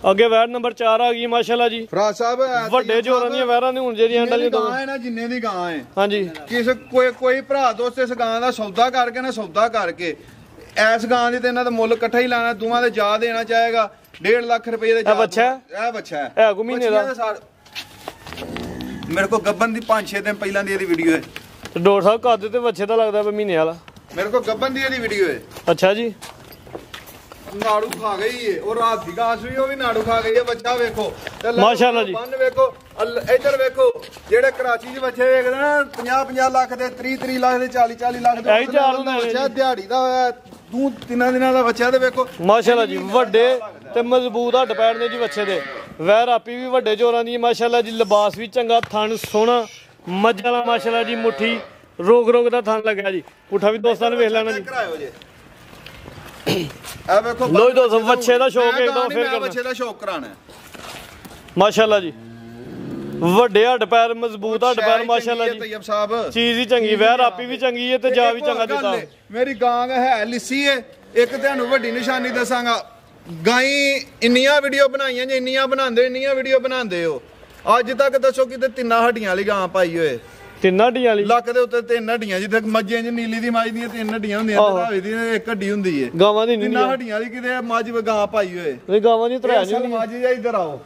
ਅੱਗੇ ਵੈਰ ਨੰਬਰ 4 ਆ ਗਈ ਮਾਸ਼ਾਅੱਲਾ ਜੀ ਭਰਾ ਸਾਹਿਬ ਵੱਡੇ ਜੋਰਾਂ ਦੀਆਂ ਵੈਰਾਂ ਨੇ ਹੁਣ ਜਿਹੜੀਆਂ ਅੰਡਾਂ ਗਾਂ ਹੈ ਨਾ ਜਿੰਨੇ ਦੀ ਗਾਂ ਹੈ ਹਾਂਜੀ ਕੋਈ ਭਰਾ ਦੋਸਤ ਇਸ ਗਾਂ ਦਾ ਸੌਦਾ ਕਰਕੇ ਐਸ ਗਾਂ ਦੀ ਤੇ ਇਹਨਾਂ ਦਾ ਮੁੱਲ ਇਕੱਠਾ ਹੀ ਲਾਣਾ ਦੋਵਾਂ ਦੇ ਜਾ ਦੇਣਾ ਚਾਹੇਗਾ 1.5 ਲੱਖ ਰੁਪਏ ਦੇ ਇਹ ਬੱਚਾ ਹੈ ਇਹ ਕੋ ਮਹੀਨੇ ਦਾ ਮੇਰੇ ਕੋ ਗੱਬਨ ਦੀ 5-6 ਦਿਨ ਪਹਿਲਾਂ ਦੀ ਇਹਦੀ ਵੀਡੀਓ ਹੈ ਤੇ ਡਾਕਟਰ ਸਾਹਿਬ ਕੱਦ ਤੇ ਬੱਚੇ ਦਾ ਲੱਗਦਾ ਵੀ ਮਹੀਨੇ ਵਾਲਾ ਮੇਰੇ ਕੋ ਗੱਬਨ ਦੀ ਇਹਦੀ ਵੀਡੀਓ ਹੈ ਅੱਛਾ ਜੀ ਨਾੜੂ ਖਾ ਗਈ ਏ ਉਹ ਰਾਤ ਦੀ ਗਾਂ ਸੂਈ ਉਹ ਵੀ ਨਾੜੂ ਖਾ ਗਈ ਹੈ ਬੱਚਾ ਵੇਖੋ ਮਾਸ਼ਾਅੱਲਾ ਜੀ ਬੰਨ ਵੇਖੋ ਇੱਧਰ ਵੇਖੋ ਜਿਹੜੇ ਕਰਾਚੀ 'ਚ ਬੱਚੇ ਵੇਖਦੇ ਨਾ 50-50 ਲੱਖ ਦੇ 30-30 ਲੱਖ ਦੇ 40-40 ਲੱਖ ਦੇ ਬੱਚਾ ਦਿਹਾੜੀ ਦਾ ਹੋਇਆ ਤੂੰ 3 ਦਿਨਾਂ ਦਾ ਬੱਚਾ ਤੇ ਵੇਖੋ ਮਾਸ਼ਾਅੱਲਾ ਜੀ ਵੱਡੇ ਤੇ ਮਜ਼ਬੂਤ ਹੱਡ ਪੈਰ ਨੇ ਜੀ ਬੱਚੇ ਦੇ ਵੈਰ ਆਪੀ ਵੀ ਵੱਡੇ ਜੋਰਾਂ ਦੀ ਮਾਸ਼ਾਅੱਲਾ ਜੀ ਲਿਬਾਸ ਵੀ ਚੰਗਾ ਥਣ ਸੋਹਣਾ ਮੱਝਾਂ ਦਾ ਮਾਸ਼ਾਅੱਲਾ ਜੀ ਮੁੱਠੀ ਰੋਗ ਦਾ ਥਣ ਲੱਗਿਆ ਜੀ ਪੁੱਠਾ ਵੀ ਦੋਸਤਾਂ ਨੇ ਵੇਖ ਲੈਣਾ ਜੀ ਆ ਵੇਖੋ ਲੋ ਜੀ ਦੋਸਤੋ ਬੱਚੇ ਦਾ ਸ਼ੌਕ ਇੱਕਦਮ ਫੇਰ ਕਰਨਾ ਬੱਚੇ ਦਾ ਸ਼ੌਕ ਕਰਾਣਾ ਮਾਸ਼ਾਅੱਲਾ ਜੀ ਵੱਡੇ ਹੱਡ ਪੈਰ ਮਜ਼ਬੂਤ ਹੱਡ ਪੈਰ ਮਾਸ਼ਾਅੱਲਾ ਜੀ ਤैयब ਸਾਹਿਬ ਚੀਜ਼ ਹੀ ਚੰਗੀ ਵੈਰ ਆਪੀ ਵੀ ਚੰਗੀ ਹੈ ਤੇ ਜਾ ਵੀ ਚੰਗਾ ਦਿੱਤਾ ਮੇਰੀ ਗਾਂ ਹੈ ਲਿੱਸੀ ਹੈ ਇੱਕ ਤੁਹਾਨੂੰ ਵੱਡੀ ਨਿਸ਼ਾਨੀ ਦੱਸਾਂਗਾ ਗਾਈ ਇੰਨੀਆਂ ਵੀਡੀਓ ਬਣਾਈਆਂ ਜੇ ਇੰਨੀਆਂ ਵੀਡੀਓ ਬਣਾਉਂਦੇ ਹੋ ਅੱਜ ਤੱਕ ਦੱਸੋ ਕਿਤੇ 3 ਹੱਡੀਆਂ ਵਾਲੀ ਗਾਂ ਪਾਈ ਹੋਏ 3 ਹੱਡੀਆਂ ਵਾਲੀ ਲੱਕ ਦੇ ਉੱਤੇ 3 ਹੱਡੀਆਂ ਜਿੱਥੇ ਮੱਝਾਂ 'ਚ ਨੀਲੀ ਦੀ ਮੱਝ ਦੀਆਂ 3 ਹੱਡੀਆਂ ਹੁੰਦੀਆਂ ਤੇ ਧਾਵੇ ਦੀ 1 ਹੱਡੀ ਹੁੰਦੀ ਹੈ ਗਾਵਾਂ ਦੀ ਨਹੀਂ 3 ਹੱਡੀਆਂ ਵਾਲੀ ਕਿਤੇ ਮੱਝ ਗਾਂ ਪਾਈ ਹੋਏ ਨਹੀਂ ਗਾਵਾਂ ਦੀ ਤਰਾ ਅਸਲ ਮੱਝ ਜਾਂ ਇੱਧਰ ਆਓ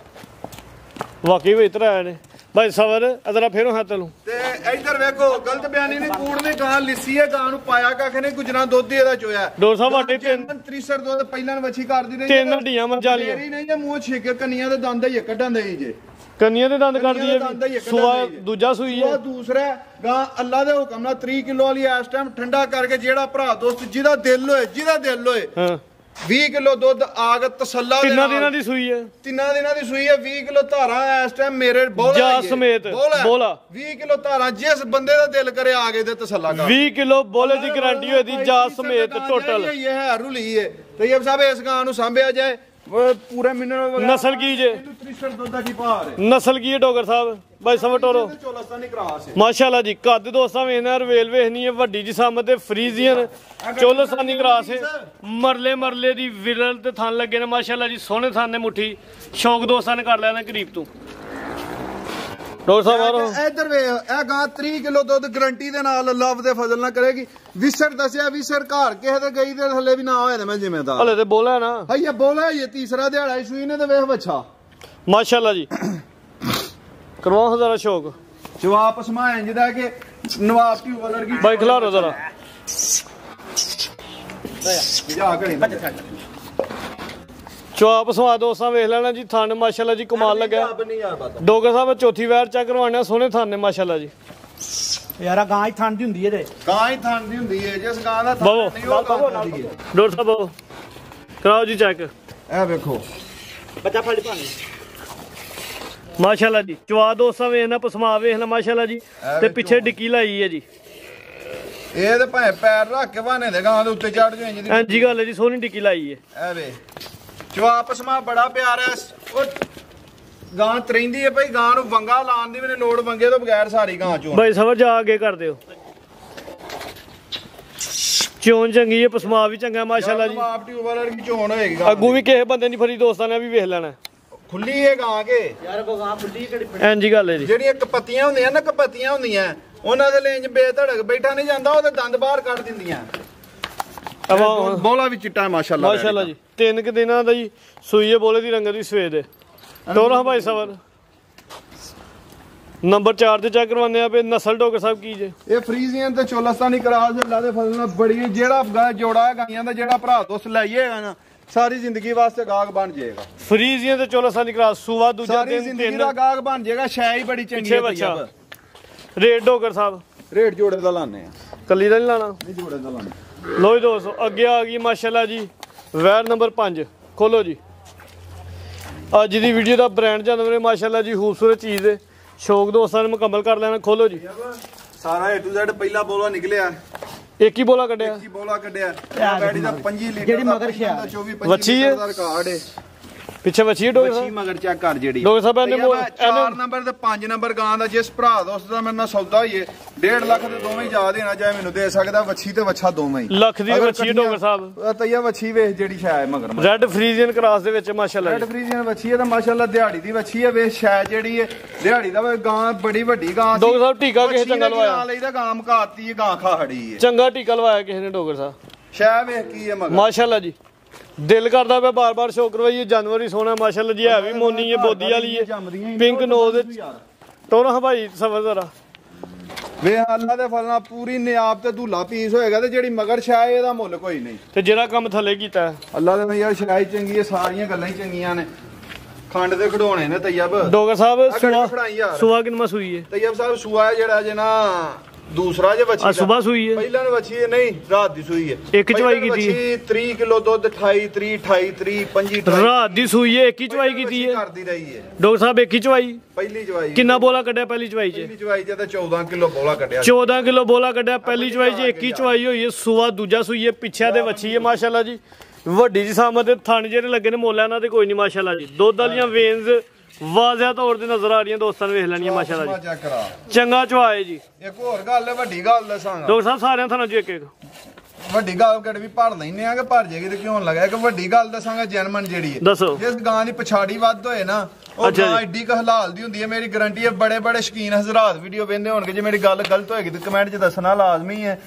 ਵਾਕਈ ਵੀ ਤਰਾ ਨੇ ਭਾਈ ਸਬਰ ਅਦਰਾ ਫੇਰੋ ਹੱਥ ਨੂੰ ਤੇ ਇੱਧਰ ਵੇਖੋ ਗਲਤ ਬਿਆਨੀ ਨਹੀਂ ਕੂੜ ਨੇ ਗਾਂ ਲਿੱਸੀ ਹੈ ਗਾਂ ਨੂੰ ਪਾਇਆ ਕੱਖ ਨੇ ਗੁਜਰਾਂ ਦੁੱਧ ਇਹਦਾ ਚੋਇਆ ਡਾਕਟਰ ਸਾਹਿਬ ਵਾਟੇ 3 ਦੁੱਧ ਪਹਿਲਾਂ ਵੱਛੀ ਕਰਦੀ ਨੇ 3 ਹੱਡੀਆਂ ਮੱਝਾਂ ਵਾਲੀਆਂ ਤੇਰੀ ਨਹੀਂ ਜੇ ਮੂੰਹ ਛਿੱਕ ਕੰਨੀਆਂ ਦੇ ਦੰਦ ਹੀ ਕੱਢਣ ਦੇ ਜੇ ਕੰਨੀਆਂ ਦੇ ਦੰਦ ਕੱਢਦੀ ਹੈ ਸੁਆ ਦੂਜਾ ਸੂਈ ਹੈ ਦੂਸਰਾ ਗਾਂ ਅੱਲਾ ਦੇ ਹੁਕਮ ਨਾਲ 3 ਕਿਲੋ ਵਾਲੀ ਇਸ ਟਾਈਮ ਠੰਡਾ ਕਰਕੇ ਜਿਹੜਾ ਭਰਾ ਦੋਸਤ ਜਿਹਦਾ ਦਿਲ ਹੋਏ ਹਾਂ 20 ਕਿਲੋ ਦੁੱਧ ਆਗ ਤਸੱਲਾ ਦੇ 3 ਦਿਨਾਂ ਦੀ ਸੂਈ ਹੈ 3 ਦਿਨਾਂ ਦੀ ਸੂਈ ਹੈ 20 ਕਿਲੋ ਧਾਰਾ ਇਸ ਟਾਈਮ ਮੇਰੇ ਬੋਲਾ ਜਾ ਸਮੇਤ ਬੋਲਾ 20 ਕਿਲੋ ਧਾਰਾ ਜਿਸ ਬੰਦੇ ਦਾ ਦਿਲ ਕਰੇ ਆਗੇ ਤੇ ਤਸੱਲਾ ਕਰ 20 ਕਿਲੋ ਬੋਲੇ ਦੀ ਗਾਰੰਟੀ ਹੋਈ ਦੀ ਜਾ ਸਮੇਤ ਟੋਟਲ ਇਹ ਹੈ ਰੁਲੀ ਹੈ ਤैयब ਸਾਹਿਬ ਇਸ ਗਾਂ ਨੂੰ ਸਾਂਭਿਆ ਜਾਏ ਪੂਰੇ ਮਿਨਰਲ ਵਗੈਰਾ ਨਸਲ ਕੀ ਜੇ ਤ੍ਰਿਸ਼ਰ ਦੁੱਧ ਦਾ ਕੀ ਭਾਰ ਹੈ ਨਸਲ ਕੀ ਹੈ ਡੋਗਰ ਸਾਹਿਬ ਭਾਈ ਸਮਝ ਟੋਰੋ ਚੋਲਸਤਾਨੀ ਕਰਾਸ ਹੈ ਮਾਸ਼ਾਅੱਲਾ ਜੀ ਕੱਦ ਦੋਸਤਾਂ ਵੇਖਣਾ ਰਵੇਲ ਵੇਖਣੀ ਹੈ ਵੱਡੀ ਜਿਸਮ ਤੇ ਫਰੀਜ਼ੀਅਨ ਚੋਲਸਤਾਨੀ ਕਰਾਸ ਹੈ ਮਰਲੇ ਦੀ ਵਿਰਲ ਤੇ ਥਣ ਲੱਗੇ ਨੇ ਮਾਸ਼ਾਅੱਲਾ ਜੀ ਸੋਹਣੇ ਥਣ ਨੇ ਮੁੱਠੀ ਸ਼ੌਕ ਦੋਸਤਾਂ ਨੇ ਕਰ ਲੈਣਾ ਕਰੀਬ ਤੋਂ ਡਾਕਟਰ ਸਾਹਿਬ ਆਰੋ ਇੱਧਰ ਵੇ ਇਹ ਗਾਂ 3 ਕਿਲੋ ਦੁੱਧ ਗਰੰਟੀ ਦੇ ਨਾਲ ਅੱਲਾਹ ਦੇ ਫਜ਼ਲ ਨਾਲ ਕਰੇਗੀ ਵਿਸਰ ਦੱਸਿਆ ਵਿਸਰ ਘਰ ਕਿਸੇ ਦੇ ਗਈ ਦੇ ਥੱਲੇ ਵੀ ਨਾ ਹੋਏ ਨੇ ਮੈਂ ਜ਼ਿੰਮੇਦਾਰ ਹਲੇ ਤੇ ਬੋਲਾ ਨਾ ਹਈਆ ਬੋਲਾ ਇਹ ਤੀਸਰਾ ਦਿਹਾੜਾ ਸੂਈ ਨੇ ਤੇ ਵੇਖ ਬੱਚਾ ਮਾਸ਼ਾਅੱਲਾ ਜੀ ਕਰਵਾਓ ਜ਼ਰਾ ਸ਼ੌਕ ਜਵਾਬ ਪਸਮਾਇਆ ਜਿਹਦਾ ਕਿ ਨਵਾਬ ਦੀ ਉਮਰ ਕੀ ਬਾਈ ਖਿਲਾਰੋ ਜ਼ਰਾ ਜਾ ਘੜੀ ਚੁਆਪ ਸਵਾ ਦੋਸਤਾਂ ਵੇਖ ਲੈਣਾ ਜੀ ਥਣ ਮਾਸ਼ਾਅੱਲਾ ਜੀ ਕਮਾਲ ਲੱਗਾ ਡੋਗਰ ਸਾਹਿਬ ਚੌਥੀ ਵਾਰ ਚੈੱਕ ਕਰਵਾਉਣਾ ਸੋਹਣੇ ਥਣ ਨੇ ਮਾਸ਼ਾਅੱਲਾ ਜੀ ਯਾਰਾ ਗਾਂ ਹੀ ਥਣ ਦੀ ਹੁੰਦੀ ਏ ਤੇ ਗਾਂ ਹੀ ਥਣ ਦੀ ਹੁੰਦੀ ਏ ਜਿਸ ਗਾਂ ਦਾ ਥਣ ਬਵੋ। ਨਹੀਂ ਉਹ ਗਾਂ ਦੀ ਏ ਡੋਰ ਸਾਹਿਬ ਆਓ। ਕਰਾਓ ਜੀ ਚੈੱਕ ਇਹ ਵੇਖੋ ਬੱਚਾ ਫੜ ਭਾਣੇ ਮਾਸ਼ਾਅੱਲਾ ਜੀ ਚਵਾ ਦੋਸਤਾਂ ਵੇਖਣਾ ਪਸਮਾ ਵੇਖਣਾ ਮਾਸ਼ਾਅੱਲਾ ਜੀ ਤੇ ਪਿੱਛੇ ਡਿੱਕੀ ਲਾਈ ਹੈ ਜੀ ਇਹ ਤੇ ਭਾਵੇਂ ਪੈਰ ਰੱਖ ਕੇ ਬਹਾਨੇ ਦੇ ਗਾਂ ਦੇ ਉੱਤੇ ਚੜ ਜਾਏ ਜਿਹਦੀ ਹਾਂਜੀ ਗੱਲ ਹੈ ਜੀ ਸੋਹਣੀ ਡਿੱਕੀ ਲਾਈ ਹੈ ਇਹ ਵੇ ਜਵਾਬ ਪਸਮਾ ਬੜਾ ਪਿਆਰਾ ਉਹ ਗਾਂ ਤਰੈਂਦੀ ਏ ਭਾਈ ਗਾਂ ਨੂੰ ਵੰਗਾ ਲਾਉਣ ਦੀ ਮੈਨੂੰ ਲੋੜ ਵੰਗੇ ਤੋਂ ਬਗੈਰ ਸਾਰੀ ਗਾਂ ਚੋਂ ਬਾਈ ਸਬਰ ਜਾ ਅੱਗੇ ਕਰ ਦਿਓ ਚੋਣ ਚੰਗੀ ਹੈ ਪਸਮਾ ਵੀ ਚੰਗਾ ਮਾਸ਼ਾਅੱਲਾ ਜੀ ਆਪ ਟਿਊਬਰ ਵਰਗੀ ਚੋਣ ਹੋਏਗੀ ਗਾਂ ਅੱਗੂ ਵੀ ਕਿਸੇ ਬੰਦੇ ਨਹੀਂ ਫਰੀ ਦੋਸਤਾਂ ਨੇ ਵੀ ਵੇਖ ਲੈਣਾ ਖੁੱਲੀ ਏ ਗਾਂ ਕੇ ਯਾਰ ਕੋ ਗਾਂ ਫੁੱਲੀ ਕਿਹੜੀ ਹਾਂਜੀ ਗੱਲ ਹੈ ਜੀ ਜਿਹੜੀਆਂ ਕਪੱਤੀਆਂ ਹੁੰਦੀਆਂ ਨਾ ਕਪੱਤੀਆਂ ਹੁੰਦੀਆਂ ਉਹਨਾਂ ਦੇ ਲੇਂਜ ਬੇਧੜਕ ਬੈਠਾ ਨਹੀਂ ਜਾਂਦਾ ਉਹਦੇ ਦੰਦ ਬਾਹਰ ਕੱਢ ਦਿੰਦੀਆਂ ਬੋਲਾ ਵੀ ਚਿੱਟਾ ਮਾਸ਼ਾਅੱਲਾ ਮਾਸ਼ਾਅੱਲਾ ਜੀ 3 ਕੁ ਦਿਨਾਂ ਦਾ ਜੀ ਸੂਈ ਹੈ ਬੋਲੇ ਦੀ ਰੰਗ ਦੀ ਸਵੇਦ ਹੈ ਤੋਰਾ ਭਾਈ ਸਬਰ ਨੰਬਰ 4 ਤੇ ਚੈੱਕ ਕਰਵਾਉਂਦੇ ਆ ਪੇ ਨਸਲ ਡੋਗਰ ਸਾਹਿਬ ਕੀ ਜੇ ਇਹ ਫਰੀਜ਼ੀਅਨ ਤੇ ਚੋਲਸਤਾਨੀ ਕਰਾਸ ਅੱਲਾ ਦੇ ਫਜ਼ਲ ਨਾਲ ਬੜੀ ਜਿਹੜਾ ਗਾ ਜੋੜਾ ਹੈ ਗਾਈਆਂ ਦਾ ਜਿਹੜਾ ਭਰਾ ਦੋਸਤ ਲਾਈਏਗਾ ਨਾ ਸਾਰੀ ਜ਼ਿੰਦਗੀ ਵਾਸਤੇ ਗਾਹਕ ਬਣ ਜਾਏਗਾ ਫਰੀਜ਼ੀਆਂ ਤੇ ਚੋਲਾ ਸਾਡੀ ਕਰਾਸ ਸੂਆ ਦੂਜਾ ਸਾਰੀ ਦਿਨ ਜ਼ਿੰਦਗੀ ਦਾ ਗਾਹਕ ਬਣ ਜਾਏਗਾ ਸ਼ੈ ਹੀ ਬੜੀ ਚੰਗੀ ਹੈ ਬੱਚਾ ਰੇਟ ਡੋਗਰ ਸਾਹਿਬ ਰੇਟ ਜੋੜੇ ਦਾ ਲਾਣੇ ਆ ਕੱਲੀ ਦਾ ਨਹੀਂ ਲਾਣਾ ਨਹੀਂ ਜੋੜੇ ਦਾ ਲਾਣੇ ਲੋ ਜੀ ਦੋਸਤੋ ਅੱਗੇ ਆ ਗਈ ਮਾਸ਼ਾਅੱਲਾ ਜੀ ਵੈਰ ਨੰਬਰ 5 ਖੋਲੋ ਜੀ ਅੱਜ ਦੀ ਵੀਡੀਓ ਦਾ ਬ੍ਰਾਂਡ ਜਾਨਵਰ ਹੈ ਮਾਸ਼ਾਅੱਲਾ ਜੀ ਖੂਬਸੂਰਤ ਚੀਜ਼ ਹੈ ਸ਼ੌਕ ਦੋਸਤਾਂ ਨੇ ਮੁਕੰਮਲ ਕਰ ਲੈਣਾ ਖੋਲੋ ਜੀ ਸਾਰਾ A to Z ਪਹਿਲਾ ਬੋਲਾ ਨਿਕਲਿਆ ਇੱਕ ਹੀ ਬੋਲਾ ਕੱਢਿਆ ਇੱਕ ਹੀ ਬੋਲਾ ਕੱਢਿਆ ਬੈਡੀ ਦਾ 25 ਲੀਟਰ ਜਿਹੜੀ ਮਗਰ ਸ਼ਿਆ 24 ਵੱਛੀ 25 ਹੈ? ਲੀਟਰ ਦਾ ਰਿਕਾਰਡ ਹੈ ਪਿੱਛੇ ਬੱਚੀ ਡੋਗਰ ਵੱਛੀ ਸਾਹਿਬ ਮਗਰ ਚੈੱਕ ਕਰ ਜਿਹੜੀ ਡੋਗਰ ਸਾਹਿਬ ਇਹਨੇ 4 ਨੰਬਰ ਤੇ 5 ਨੰਬਰ ਗਾਂ ਦਾ ਜਿਸ ਭਰਾ ਦੋਸਤ ਦਾ ਮੇਰੇ ਨਾਲ ਸੌਦਾ ਹੋਈਏ 1.5 ਲੱਖ ਦੇ ਦੋਵੇਂ ਹੀ ਜਾ ਦੇਣਾ ਚਾਹੇ ਮੈਨੂੰ ਦੇ ਸਕਦਾ ਵੱਛੀ ਤੇ ਵੱਛਾ ਦੋਵੇਂ ਹੀ ਲੱਖ ਦੀ ਬੱਚੀ ਡੋਗਰ ਸਾਹਿਬ ਤਈਆ ਵੱਛੀ ਵੇਖ ਜਿਹੜੀ ਸ਼ਾਇ ਮਗਰ ਰੈੱਡ ਫਰੀਜ਼ੀਅਨ ਕਰਾਸ ਦੇ ਵਿੱਚ ਮਾਸ਼ਾਅੱਲਾ ਰੈਡ ਫਰੀਜ਼ੀਅਨ ਵੱਛੀ ਹੈ ਤਾਂ ਮਾਸ਼ਾਅੱਲਾ ਦਿਹਾੜੀ ਦੀ ਵੱਛੀ ਹੈ ਵੇਖ ਸ਼ਾਇ ਜਿਹੜੀ ਹੈ ਦਿਹਾੜੀ ਦਾ ਗਾਂ ਬੜੀ ਵੱਡੀ ਗਾਂ ਡੋਗਰ ਸਾਹਿਬ ਟੀਕਾ ਕਿਸੇ ਚੰਗਾ ਲਵਾਇਆ ਲਈਦਾ ਗਾਂ ਮਕਾਤੀ ਹੈ ਗਾਂ ਖਾ ਖੜੀ ਹੈ ਚੰਗਾ ਟੀਕਾ ਲਵਾਇਆ ਕਿਸੇ ਨੇ ਡੋਗਰ ਸਾਹਿਬ ਸ਼ਾਇ ਵੇਖ ਕੀ ਹੈ ਮਗਰ ਮਾਸ਼ਾਅੱਲਾ ਜੀ ਦਿਲ ਕਰਦਾ ਪਿਆ ਬਾਰ-ਬਾਰ ਸ਼ੌਕ ਕਰਵਾਈਏ ਜਾਨਵਰ ਹੀ ਸੋਹਣਾ ਮਾਸ਼ਾਅੱਲਾ ਜੀ ਹੈ ਵੀ ਮੋਨੀ ਹੈ ਬੋਦੀ ਵਾਲੀ ਹੈ ਪਿੰਕ ਨੋਜ਼ ਤੋਰਾ ਭਾਈ ਸਬਰ ਜ਼ਰਾ ਵੇ ਅੱਲਾ ਦੇ ਫਲ ਨਾਲ ਪੂਰੀ ਨਿਆਬ ਤੇ ਧੂਲਾ ਪੀਸ ਹੋਏਗਾ ਤੇ ਜਿਹੜੀ ਮਗਰ ਸ਼ਾਇ ਇਹਦਾ ਮੁੱਲ ਕੋਈ ਨਹੀਂ ਤੇ ਜਿਹੜਾ ਕੰਮ ਥੱਲੇ ਕੀਤਾ ਅੱਲਾ ਦੇ ਯਾਰ ਸ਼ਾਇ ਚੰਗੀ ਹੈ ਸਾਰੀਆਂ ਗੱਲਾਂ ਹੀ ਚੰਗੀਆਂ ਨੇ ਖੰਡ ਦੇ ਖਡੋਣੇ ਨੇ ਤੈਯਬ ਡੋਗਰ ਸਾਹਿਬ ਫੜਾਈ ਯਾਰ ਸੁਆ ਕਿੰਨਾ ਸੂਈ ਹੈ ਤੈਯਬ ਸਾਹਿਬ ਸੂਆ ਜਿਹੜਾ ਜੇ ਨਾ ਦੂਸਰਾ ਜੇ ਵੱਛੀ ਆ ਸੁਬਾ ਸੂਈ ਹੈ ਪਹਿਲਾਂ ਨੇ ਵੱਛੀ ਨਹੀਂ ਰਾਤ ਦੀ ਸੂਈ ਹੈ ਇੱਕ ਚਵਾਈ ਕੀਤੀ ਹੈ 30 ਕਿਲੋ ਦੁੱਧ 28 30 28 30 25 ਰਾਤ ਦੀ ਸੂਈ ਹੈ ਇੱਕ ਹੀ ਚਵਾਈ ਕੀਤੀ ਹੈ ਕਰਦੀ ਰਹੀ ਹੈ ਡੋਗਰ ਸਾਹਿਬ ਇੱਕ ਹੀ ਚਵਾਈ ਪਹਿਲੀ ਚਵਾਈ ਕਿੰਨਾ ਬੋਲਾ ਕੱਢਿਆ ਪਹਿਲੀ ਚਵਾਈ 'ਚ ਪਹਿਲੀ ਚਵਾਈ ਜੇ ਤਾਂ 14 ਕਿਲੋ ਬੋਲਾ ਕੱਢਿਆ 14 ਕਿਲੋ ਬੋਲਾ ਕੱਢਿਆ ਪਹਿਲੀ ਚਵਾਈ 'ਚ ਇੱਕ ਹੀ ਚਵਾਈ ਹੋਈ ਹੈ ਸੁਆ ਦੂਜਾ ਸੂਈ ਹੈ ਪਿੱਛੇ ਦੇ ਵੱਛੀ ਹੈ ਮਾਸ਼ਾਅੱਲਾ ਜੀ ਵੱਡੀ ਜੀ ਸਾਮਤ ਦੇ ਥਣ ਜਿਹੜੇ ਲੱਗੇ ਨੇ ਮੋਲਿਆਂ ਨਾਲ ਤੇ ਕੋਈ ਨਹੀਂ ਮਾਸ਼ਾਅੱਲਾ ਜੀ ਦੁੱਧ ਵਾਲੀਆਂ ਵੇਨਸ ਵਾਜ਼ਿਆ ਤੌਰ ਤੇ ਨਜ਼ਰ ਆ ਰਹੀਆਂ ਦੋਸਤਾਂ ਨੇ ਵੇਖ ਲੈਣੀਆਂ ਮਾਸ਼ਾਅੱਲਾ ਜੀ ਚੈੱਕ ਕਰਾ ਚੰਗਾ ਚਵਾਏ ਜੀ ਇੱਕ ਹੋਰ ਗੱਲ ਹੈ ਵੱਡੀ ਗੱਲ ਦੱਸਾਂਗਾ ਡਾਕਟਰ ਸਾਹਿਬ ਸਾਰਿਆਂ ਥਾਂ ਜੀ ਇੱਕ ਇੱਕ ਵੱਡੀ ਗੱਲ ਕੜ ਵੀ ਭਰ ਲੈਨੇ ਆ ਕਿ ਭਰ ਜੇਗੀ ਤੇ ਕਿਉਂ ਲੱਗਾ ਇੱਕ ਵੱਡੀ ਗੱਲ ਦੱਸਾਂਗਾ ਜਨਮਨ ਜਿਹੜੀ ਹੈ ਦੱਸੋ ਜਿਸ ਗਾਂ ਦੀ ਪਛਾੜੀ ਵੱਧ ਹੋਏ ਨਾ ਉਹ ਅੱਛਾ ਗਾਂ ਜੀ। ਏਡੀ ਕ ਹਲਾਲ ਦੀ ਹੁੰਦੀ ਹੈ ਮੇਰੀ ਗਾਰੰਟੀ ਹੈ ਬੜੇ ਬੜੇ ਸ਼ਕੀਨ ਹਜ਼ਰਾਤ ਵੀਡੀਓ ਵੇਂਦੇ ਹੋਣਗੇ ਜੇ ਮੇਰੀ ਗੱਲ ਗਲਤ ਹੋਏਗੀ ਤੇ ਕਮੈਂਟ 'ਚ ਦੱਸਣਾ ਲਾਜ਼ਮੀ ਹੈ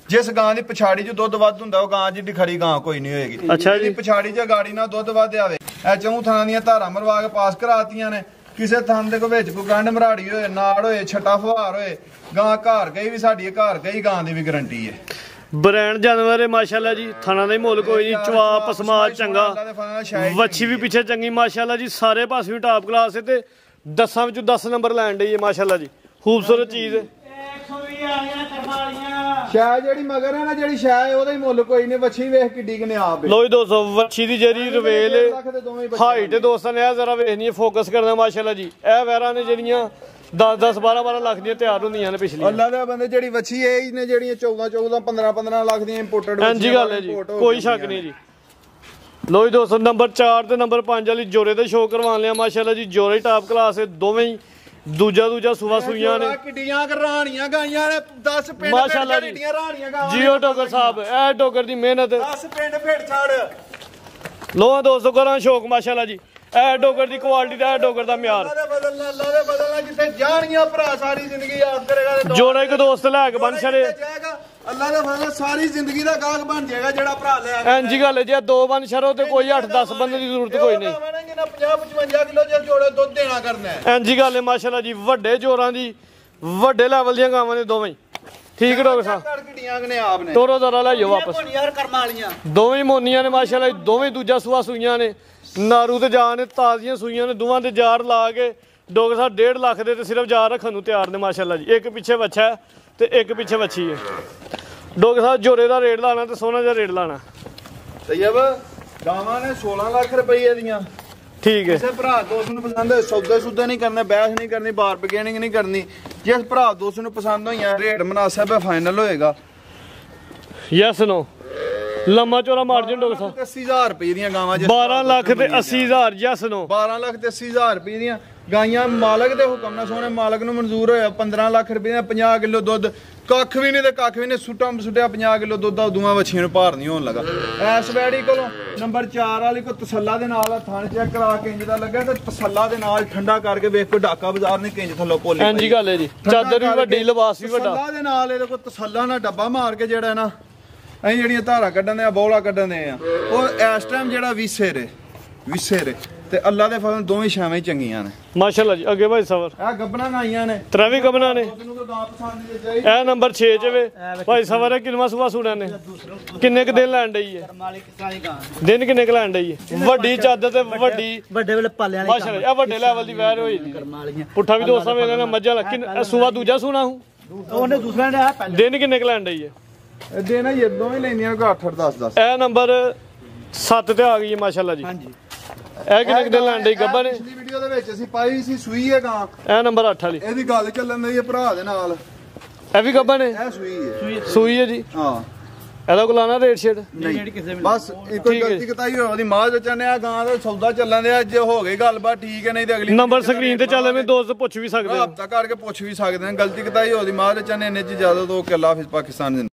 ਜਿਸ ਗਾਂ ਦੀ ਪਛਾੜੀ 'ਚ ਦੁੱਧ ਵੱਧ ਹੁੰਦਾ ਉਹ ਗਾਂ ਜਿੱਡੀ ਖੜੀ ਗਾਂ ਕੋਈ ਨਹੀਂ ਹੋਏਗੀ ਅੱਛਾ ਜੀ। ਪਛਾੜੀ 'ਚ ਗਾੜੀ ਨਾਲ ਦੁੱਧ ਵੱਧ ਆਵੇ ਇਹ ਚੌਂ ਥਾਂ ਦੀਆਂ ਧਾਰਾਂ ਮਰਵਾ ਕੇ ਪਾਸ ਕਰਾਤੀਆਂ ਨੇ ਕਿਸੇ ਥਾਂ ਦੇ ਕੋ ਵਿੱਚ ਕੋਈ ਗੰਢ ਮਰਾੜੀ ਹੋਏ ਨਾੜ ਹੋਏ ਛੱਟਾ ਫੁਹਾਰ ਹੋਏ ਗਾਂ ਘਰ ਗਈ ਵੀ ਸਾਡੀ ਘਰ ਗਈ ਗਾਂ ਦੀ ਵੀ ਗਾਰੰਟੀ ਹੈ ਬ੍ਰਾਂਡ ਜਾਨਵਰ ਹੈ ਮਾਸ਼ਾਅੱਲਾ ਜੀ ਥਾਣਾ ਦਾ ਹੀ ਮੁੱਲ ਕੋਈ ਨਹੀਂ ਚਵਾ ਪਸਮਾ ਚੰਗਾ ਵੱਛੀ ਵੀ ਪਿੱਛੇ ਚੰਗੀ ਮਾਸ਼ਾਅੱਲਾ ਜੀ ਸਾਰੇ ਪਾਸੇ ਵੀ ਟਾਪ ਕਲਾਸ ਹੈ ਤੇ 10 ਵਿੱਚੋਂ 10 ਨੰਬਰ ਲੈਣ ਡਈ ਹੈ ਮਾਸ਼ਾਅੱਲਾ ਜੀ ਖੂਬਸੂਰਤ ਚੀਜ਼ ਹੈ 120 ਆ ਗਿਆ ਕਰਮਾ ਵਾਲੀਆਂ ਸ਼ਾਇ ਜਿਹੜੀ ਮਗਰ ਹੈ ਨਾ ਜਿਹੜੀ ਸ਼ਾਇ ਉਹਦਾ ਹੀ ਮੁੱਲ ਕੋਈ ਨਹੀਂ ਵੱਛੀ ਵੇਖ ਕਿੱਡੀ ਕਨੇ ਆਪ ਲੋ ਜੀ ਦੋਸਤੋ ਵੱਛੀ ਦੀ ਜਿਹੜੀ ਰਵੇਲ ਹਾਈਟ ਦੋਸਤਾਂ ਨੇ ਇਹ ਜ਼ਰਾ ਵੇਖਣੀ ਹੈ ਫੋਕਸ ਕਰਨਾ ਮਾਸ਼ਾਅੱਲਾ ਜੀ ਇਹ ਵੈਰਾਂ ਨੇ ਜਿਹੜੀਆਂ 10 12 ਲੱਖ ਦੀਆਂ ਤਿਆਰ ਹੁੰਦੀਆਂ ਨੇ ਪਿਛਲੀਆਂ ਅੱਲਾ ਦੇ ਬੰਦੇ ਜਿਹੜੀ ਵੱਛੀ ਇਹ ਨੇ ਜਿਹੜੀਆਂ 14 15 ਲੱਖ ਦੀਆਂ ਇੰਪੋਰਟਡ ਹਾਂਜੀ ਗੱਲ ਹੈ ਜੀ ਕੋਈ ਸ਼ੱਕ ਨਹੀਂ ਜੀ ਲੋ ਜੀ ਦੋਸਤੋ ਨੰਬਰ 4 ਤੇ ਨੰਬਰ 5 ਵਾਲੀ ਜੋਰੇ ਤੇ ਸ਼ੋਅ ਕਰਵਾਉਣ ਲਿਆ ਮਾਸ਼ਾਅੱਲਾ ਜੀ ਜੋਰੇ ਟਾਪ ਕਲਾਸ ਹੈ ਦੋਵੇਂ ਹੀ ਦੂਜਾ ਸੁਬਾ ਸੂਈਆਂ ਨੇ ਕਿੱਡੀਆਂ ਰਾਣੀਆਂ ਗਾਈਆਂ ਨੇ 10 ਪਿੰਡ ਮਾਸ਼ਾਅੱਲਾ ਜੀ ਕਿੱਡੀਆਂ ਰਾਣੀਆਂ ਗਾਵਾਂ ਜੀਓ ਡੋਗਰ ਸਾਹਿਬ ਇਹ ਡੋਗਰ ਦੀ ਮਿਹਨਤ 10 ਪਿੰਡ ਫੇੜ ਛੱਡ ਲੋਹਾ ਦੋਸਤੋ ਕਰਾਂ ਸ਼ੌਕ ਮਾਸ਼ਾਅੱਲਾ ਜੀ ਇਹ ਡੋਗਰ ਦੀ ਕੁਆਲਿਟੀ ਦਾ ਇਹ ਡੋਗਰ ਦਾ ਮਿਆਰ ਅੱਲਾ ਦੇ ਬਦਲਣਾ ਜਿੱਥੇ ਜਾਣੀਆਂ ਭਰਾ ਸਾਰੀ ਜ਼ਿੰਦਗੀ ਯਾਦ ਕਰੇਗਾ ਜੋੜਾ ਇੱਕ ਦੋਸਤ ਲੈ ਕੇ ਬਣ ਛੜੇ ਅੱਲਾ ਦੇ ਫਜ਼ਲ ਸਾਰੀ ਜ਼ਿੰਦਗੀ ਦਾ ਗਾਹਕ ਬਣ ਜਾਏਗਾ ਜਿਹੜਾ ਭਰਾ ਲੈ ਇੰਜੀ ਗੱਲ ਹੈ ਜੇ ਦੋ ਬਣ ਛੜੋ ਤੇ ਕੋਈ 8 10 ਬੰਦੇ ਦੀ ਜ਼ਰੂਰਤ ਕੋਈ ਨਹੀਂ 50 55 ਕਿਲੋ ਜੇ ਜੋੜੇ ਦੁੱਧ ਦੇਣਾ ਕਰਨਾ ਹੈ ਐਂਜੀ ਗੱਲ ਹੈ ਮਾਸ਼ਾਅੱਲਾ ਜੀ, ਵੱਡੇ ਜੋਰਾਂ ਦੀ ਵੱਡੇ ਲੈਵਲ ਦੀਆਂ ਗਾਵਾਂ ਨੇ ਦੋਵੇਂ ਹੀ। ਠੀਕ ਡਾਕਟਰ ਸਾਹਿਬ, ਕੜਕੜੀਆਂ ਨੇ ਆਪ ਨੇ ਤੋਰੋ ਜ਼ਰਾ ਲੈ ਜਾਓ ਵਾਪਸ। ਯਾਰ ਕਰਮਾਂ ਵਾਲੀਆਂ ਦੋਵੇਂ ਮੋਨੀਆਂ ਨੇ ਮਾਸ਼ਾਅੱਲਾ ਜੀ, ਦੋਵੇਂ ਦੂਜਾ ਸੂਆ ਸੂਈਆਂ ਨੇ, ਨਾਰੂ ਤੇ ਜਾਨ ਨੇ, ਤਾਜ਼ੀਆਂ ਸੂਈਆਂ ਨੇ, ਦੋਵਾਂ ਦੇ ਜਾਰ ਲਾ ਕੇ ਡਾਕਟਰ ਸਾਹਿਬ 1.5 ਲੱਖ ਦੇ ਤੇ ਸਿਰਫ ਜਾਰ ਰੱਖਣ ਨੂੰ ਤਿਆਰ ਨੇ ਮਾਸ਼ਾਅੱਲਾ ਜੀ। ਇੱਕ ਪਿੱਛੇ ਵੱਛਾ ਹੈ ਤੇ ਇੱਕ ਪਿੱਛੇ ਵੱਛੀ ਹੈ। ਡਾਕਟਰ ਸਾਹਿਬ ਜੋਰੇ ਦਾ ਰੇਟ ਲਾਣਾ ਤੇ ਸੋਨਾ ਦਾ ਰੇਟ ਲਾਣਾ। ਤੈਯਬ ਗਾਵਾਂ ਨੇ 16 ਲੱਖ ਰੁਪਏ ਦੀਆਂ। ਠੀਕ ਹੈ, ਕਿਸੇ ਭਰਾ ਦੋਸਤ ਨੂੰ ਪਸੰਦ ਹੈ, ਸੌਦੇ ਸੁਦੇ ਨਹੀਂ ਕਰਨੇ, ਬਹਿਸ ਨਹੀਂ ਕਰਨੀ, ਬਾਰਗੇਨਿੰਗ ਨਹੀਂ ਕਰਨੀ। ਜਿਸ ਭਰਾ ਦੋਸਤ ਨੂੰ ਪਸੰਦ ਹੋਈਆਂ ਰੇਟ ਮੁਨਾਸਬ ਹੈ, ਫਾਈਨਲ ਹੋਏਗਾ। ਯੈਸ ਨੋ ਲੰਮਾ ਚੌੜਾ ਮਾਰਜਨ ਡਾਕਟਰ ਸਾਹਿਬ। 80000 ਰੁਪਏ ਦੀਆਂ ਗਾਵਾਂ 12 ਲੱਖ ਤੇ 80000 ਯੈਸ ਨੋ 12 ਲੱਖ ਤੇ 80000 ਰੁਪਏ ਦੀਆਂ ਗਾਈਆਂ। ਮਾਲਕ ਦੇ ਹੁਕਮ ਨਾਲ ਸੋਹਣੇ ਮਾਲਕ ਨੂੰ ਮਨਜ਼ੂਰ ਹੋਇਆ 15 ਲੱਖ ਰੁਪਏ ਦੀਆਂ 50 ਕਿਲੋ ਦੁੱਧ। ਕੱਖ ਵੀ ਨਹੀਂ ਤੇ ਕੱਖ ਵੀ ਨਹੀਂ, ਸੁੱਟਾ ਸੁੱਟਿਆ 50 ਕਿਲੋ ਦੁੱਧ ਆ, ਦੋਵਾਂ ਵੱਛੀਆਂ ਨੂੰ ਭਾਰ ਨਹੀਂ ਹੋਣ ਲੱਗਾ। ਐਸ ਵੈੜੀ ਕੋਲੋਂ ਨੰਬਰ 4 ਵਾਲੀ ਕੋ ਤਸੱਲਾ ਦੇ ਨਾਲ ਥਣ ਚੈੱਕ ਕਰਾ ਕੇ ਇੰਜ ਦਾ ਲੱਗਾ ਤੇ ਤਸੱਲਾ ਦੇ ਨਾਲ ਠੰਡਾ ਕਰਕੇ ਵੇਖ ਕੋ ਢਾਕਾ ਬਾਜ਼ਾਰ ਨੇ ਕਿੰਜ ਥੱਲੋਂ ਪੋਲੀ ਐਂਜੀ ਗੱਲ ਹੈ ਜੀ, ਚਾਦਰ ਵੀ ਵੱਡੀ, ਲਿਬਾਸ ਵੀ ਵੱਡਾ। ਤਸੱਲਾ ਦੇ ਨਾਲ ਇਹਦੇ ਕੋ ਤਸੱਲਾ ਨਾਲ ਡੱਬਾ ਮਾਰ ਕੇ ਜਿਹੜਾ ਨਾ ਅਸੀਂ ਜਿਹੜੀਆਂ ਧਾਰਾਂ ਕੱਢਣ ਦੇ ਆ, ਬੌਲਾ ਕੱਢਣ ਦੇ ਆ, ਉਹ ਇਸ ਟਾਈਮ ਜਿਹੜਾ ਵਿਸੇ ਰੇ ਤੇ ਅੱਲਾ ਦੇ ਫਜ਼ਲ ਦੋਵੇਂ ਛਾਵੇਂ ਹੀ ਚੰਗੀਆਂ ਨੇ ਮਾਸ਼ਾਅੱਲਾ ਜੀ। ਅੱਗੇ ਭਾਈ ਸਵਰ ਇਹ ਗੱਬਣਾ ਗਾਈਆਂ ਨੇ, ਤਰਵੀ ਕਬਨਾ ਨੇ। ਤੈਨੂੰ ਕੋਈ ਗਾਂ ਪਸੰਦ ਨਹੀਂ ਚਾਹੀਦੀ। ਇਹ ਨੰਬਰ 6 ਚ ਵੇ ਭਾਈ ਸਵਰ ਹੈ। ਕਿੰਨਵਾਂ ਸੂਆ ਸੂਣਾ ਨੇ, ਕਿੰਨੇ ਕ ਦਿਨ ਲੈਣ ਡਈ ਹੈ? ਕਰਮਾਂ ਵਾਲੀ ਕਿਸਾਂ ਦੀ ਗਾਂ ਦਿਨ ਕਿੰਨੇ ਕ ਲੈਣ ਡਈ ਹੈ? ਵੱਡੀ ਚਾਦਰ ਤੇ ਵੱਡੀ ਵੱਡੇ ਵੇਲੇ ਪਾਲਿਆਂ ਵਾਲੀ ਮਾਸ਼ਾਅੱਲਾ, ਇਹ ਵੱਡੇ ਲੈਵਲ ਦੀ ਵੈਰ ਹੋਈ ਦੀ। ਕਰਮਾਂ ਵਾਲੀਆਂ ਪੁੱਠਾ ਵੀ ਦੋਸਤਾਂ ਵੇਲੇ ਨਾ ਮੱਝਾਂ ਲੱਗ। ਸੂਆ ਦੂਜਾ ਸੂਣਾ ਹੂੰ, ਉਹਨੇ ਦੂਸਰਾ ਨੇ ਆ ਪਹਿਲੇ ਦਿਨ ਕਿੰਨੇ ਕ ਲੈਣ ਡਈ ਹੈ? ਦੇ ਨਾ ਇਹ ਦੋਵੇਂ ਲੈਂਦੀਆਂ ਕੋ 8 10 ਇਹ ਨੰਬਰ 7 ਤੇ ਆ ਗਈ ਹੈ ਮਾਸ਼ਾਅੱਲਾ ਜੀ। ਹਾਂਜੀ ਇਹ ਕਿੰਨੇ ਕ ਦਿਨ ਲੈਣ ਡਈ ਗੱਬਾ ਨੇ? ਪਿਛਲੀ ਵੀਡੀਓ ਦੇ ਵਿੱਚ ਅਸੀਂ ਪਾਈ ਸੀ ਸੂਈ ਹੈ ਗਾਂ, ਇਹ ਨੰਬਰ 8 ਵਾਲੀ, ਇਹਦੀ ਗੱਲ ਚੱਲਣ ਦੀ ਹੈ ਭਰਾ ਦੇ ਨਾਲ। ਇਹ ਵੀ ਗੱਬਾ ਨੇ, ਇਹ ਸੂਈ ਹੈ, ਸੂਈ ਹੈ ਜੀ। ਹਾਂ ਇਹਦਾ ਕੋਲ ਆਣਾ ਰੇਟ ਸ਼ੇਡ ਜਿਹੜੀ ਕਿਸੇ ਵੇਲੇ ਬਸ ਇੱਕੋ ਠੀਕ ਹੈ। ਗਲਤੀ ਕਤਾਈ ਹੋਈ ਉਹਦੀ ਮਾਂ ਚਾਹਨੇ ਆ ਗਾਂ ਦਾ ਸੌਦਾ ਚੱਲਣ ਦੇ ਅੱਜ ਹੋ ਗਈ ਗੱਲਬਾਤ ਠੀਕ ਹੈ, ਨਹੀਂ ਤੇ ਅਗਲੀ ਨੰਬਰ ਸਕਰੀਨ ਤੇ ਚੱਲ ਮੈਂ ਦੋਸਤ ਪੁੱਛ ਵੀ ਸਕਦੇ ਹੋ। ਹਫਤਾ ਕਰਕੇ ਪੁੱਛ ਵੀ ਸਕਦੇ ਨੇ। ਗਲਤੀ ਕਤਾਈ ਹੋਈ ਮਾਂ ਚਾਹਨੇ ਨੇ ਜੀ ਜ਼ਿਆਦਾ ਤੋਂ ਕਿ ਅੱਲਾਹ ਹਾਫਿਜ਼ ਪਾਕਿਸਤਾਨ।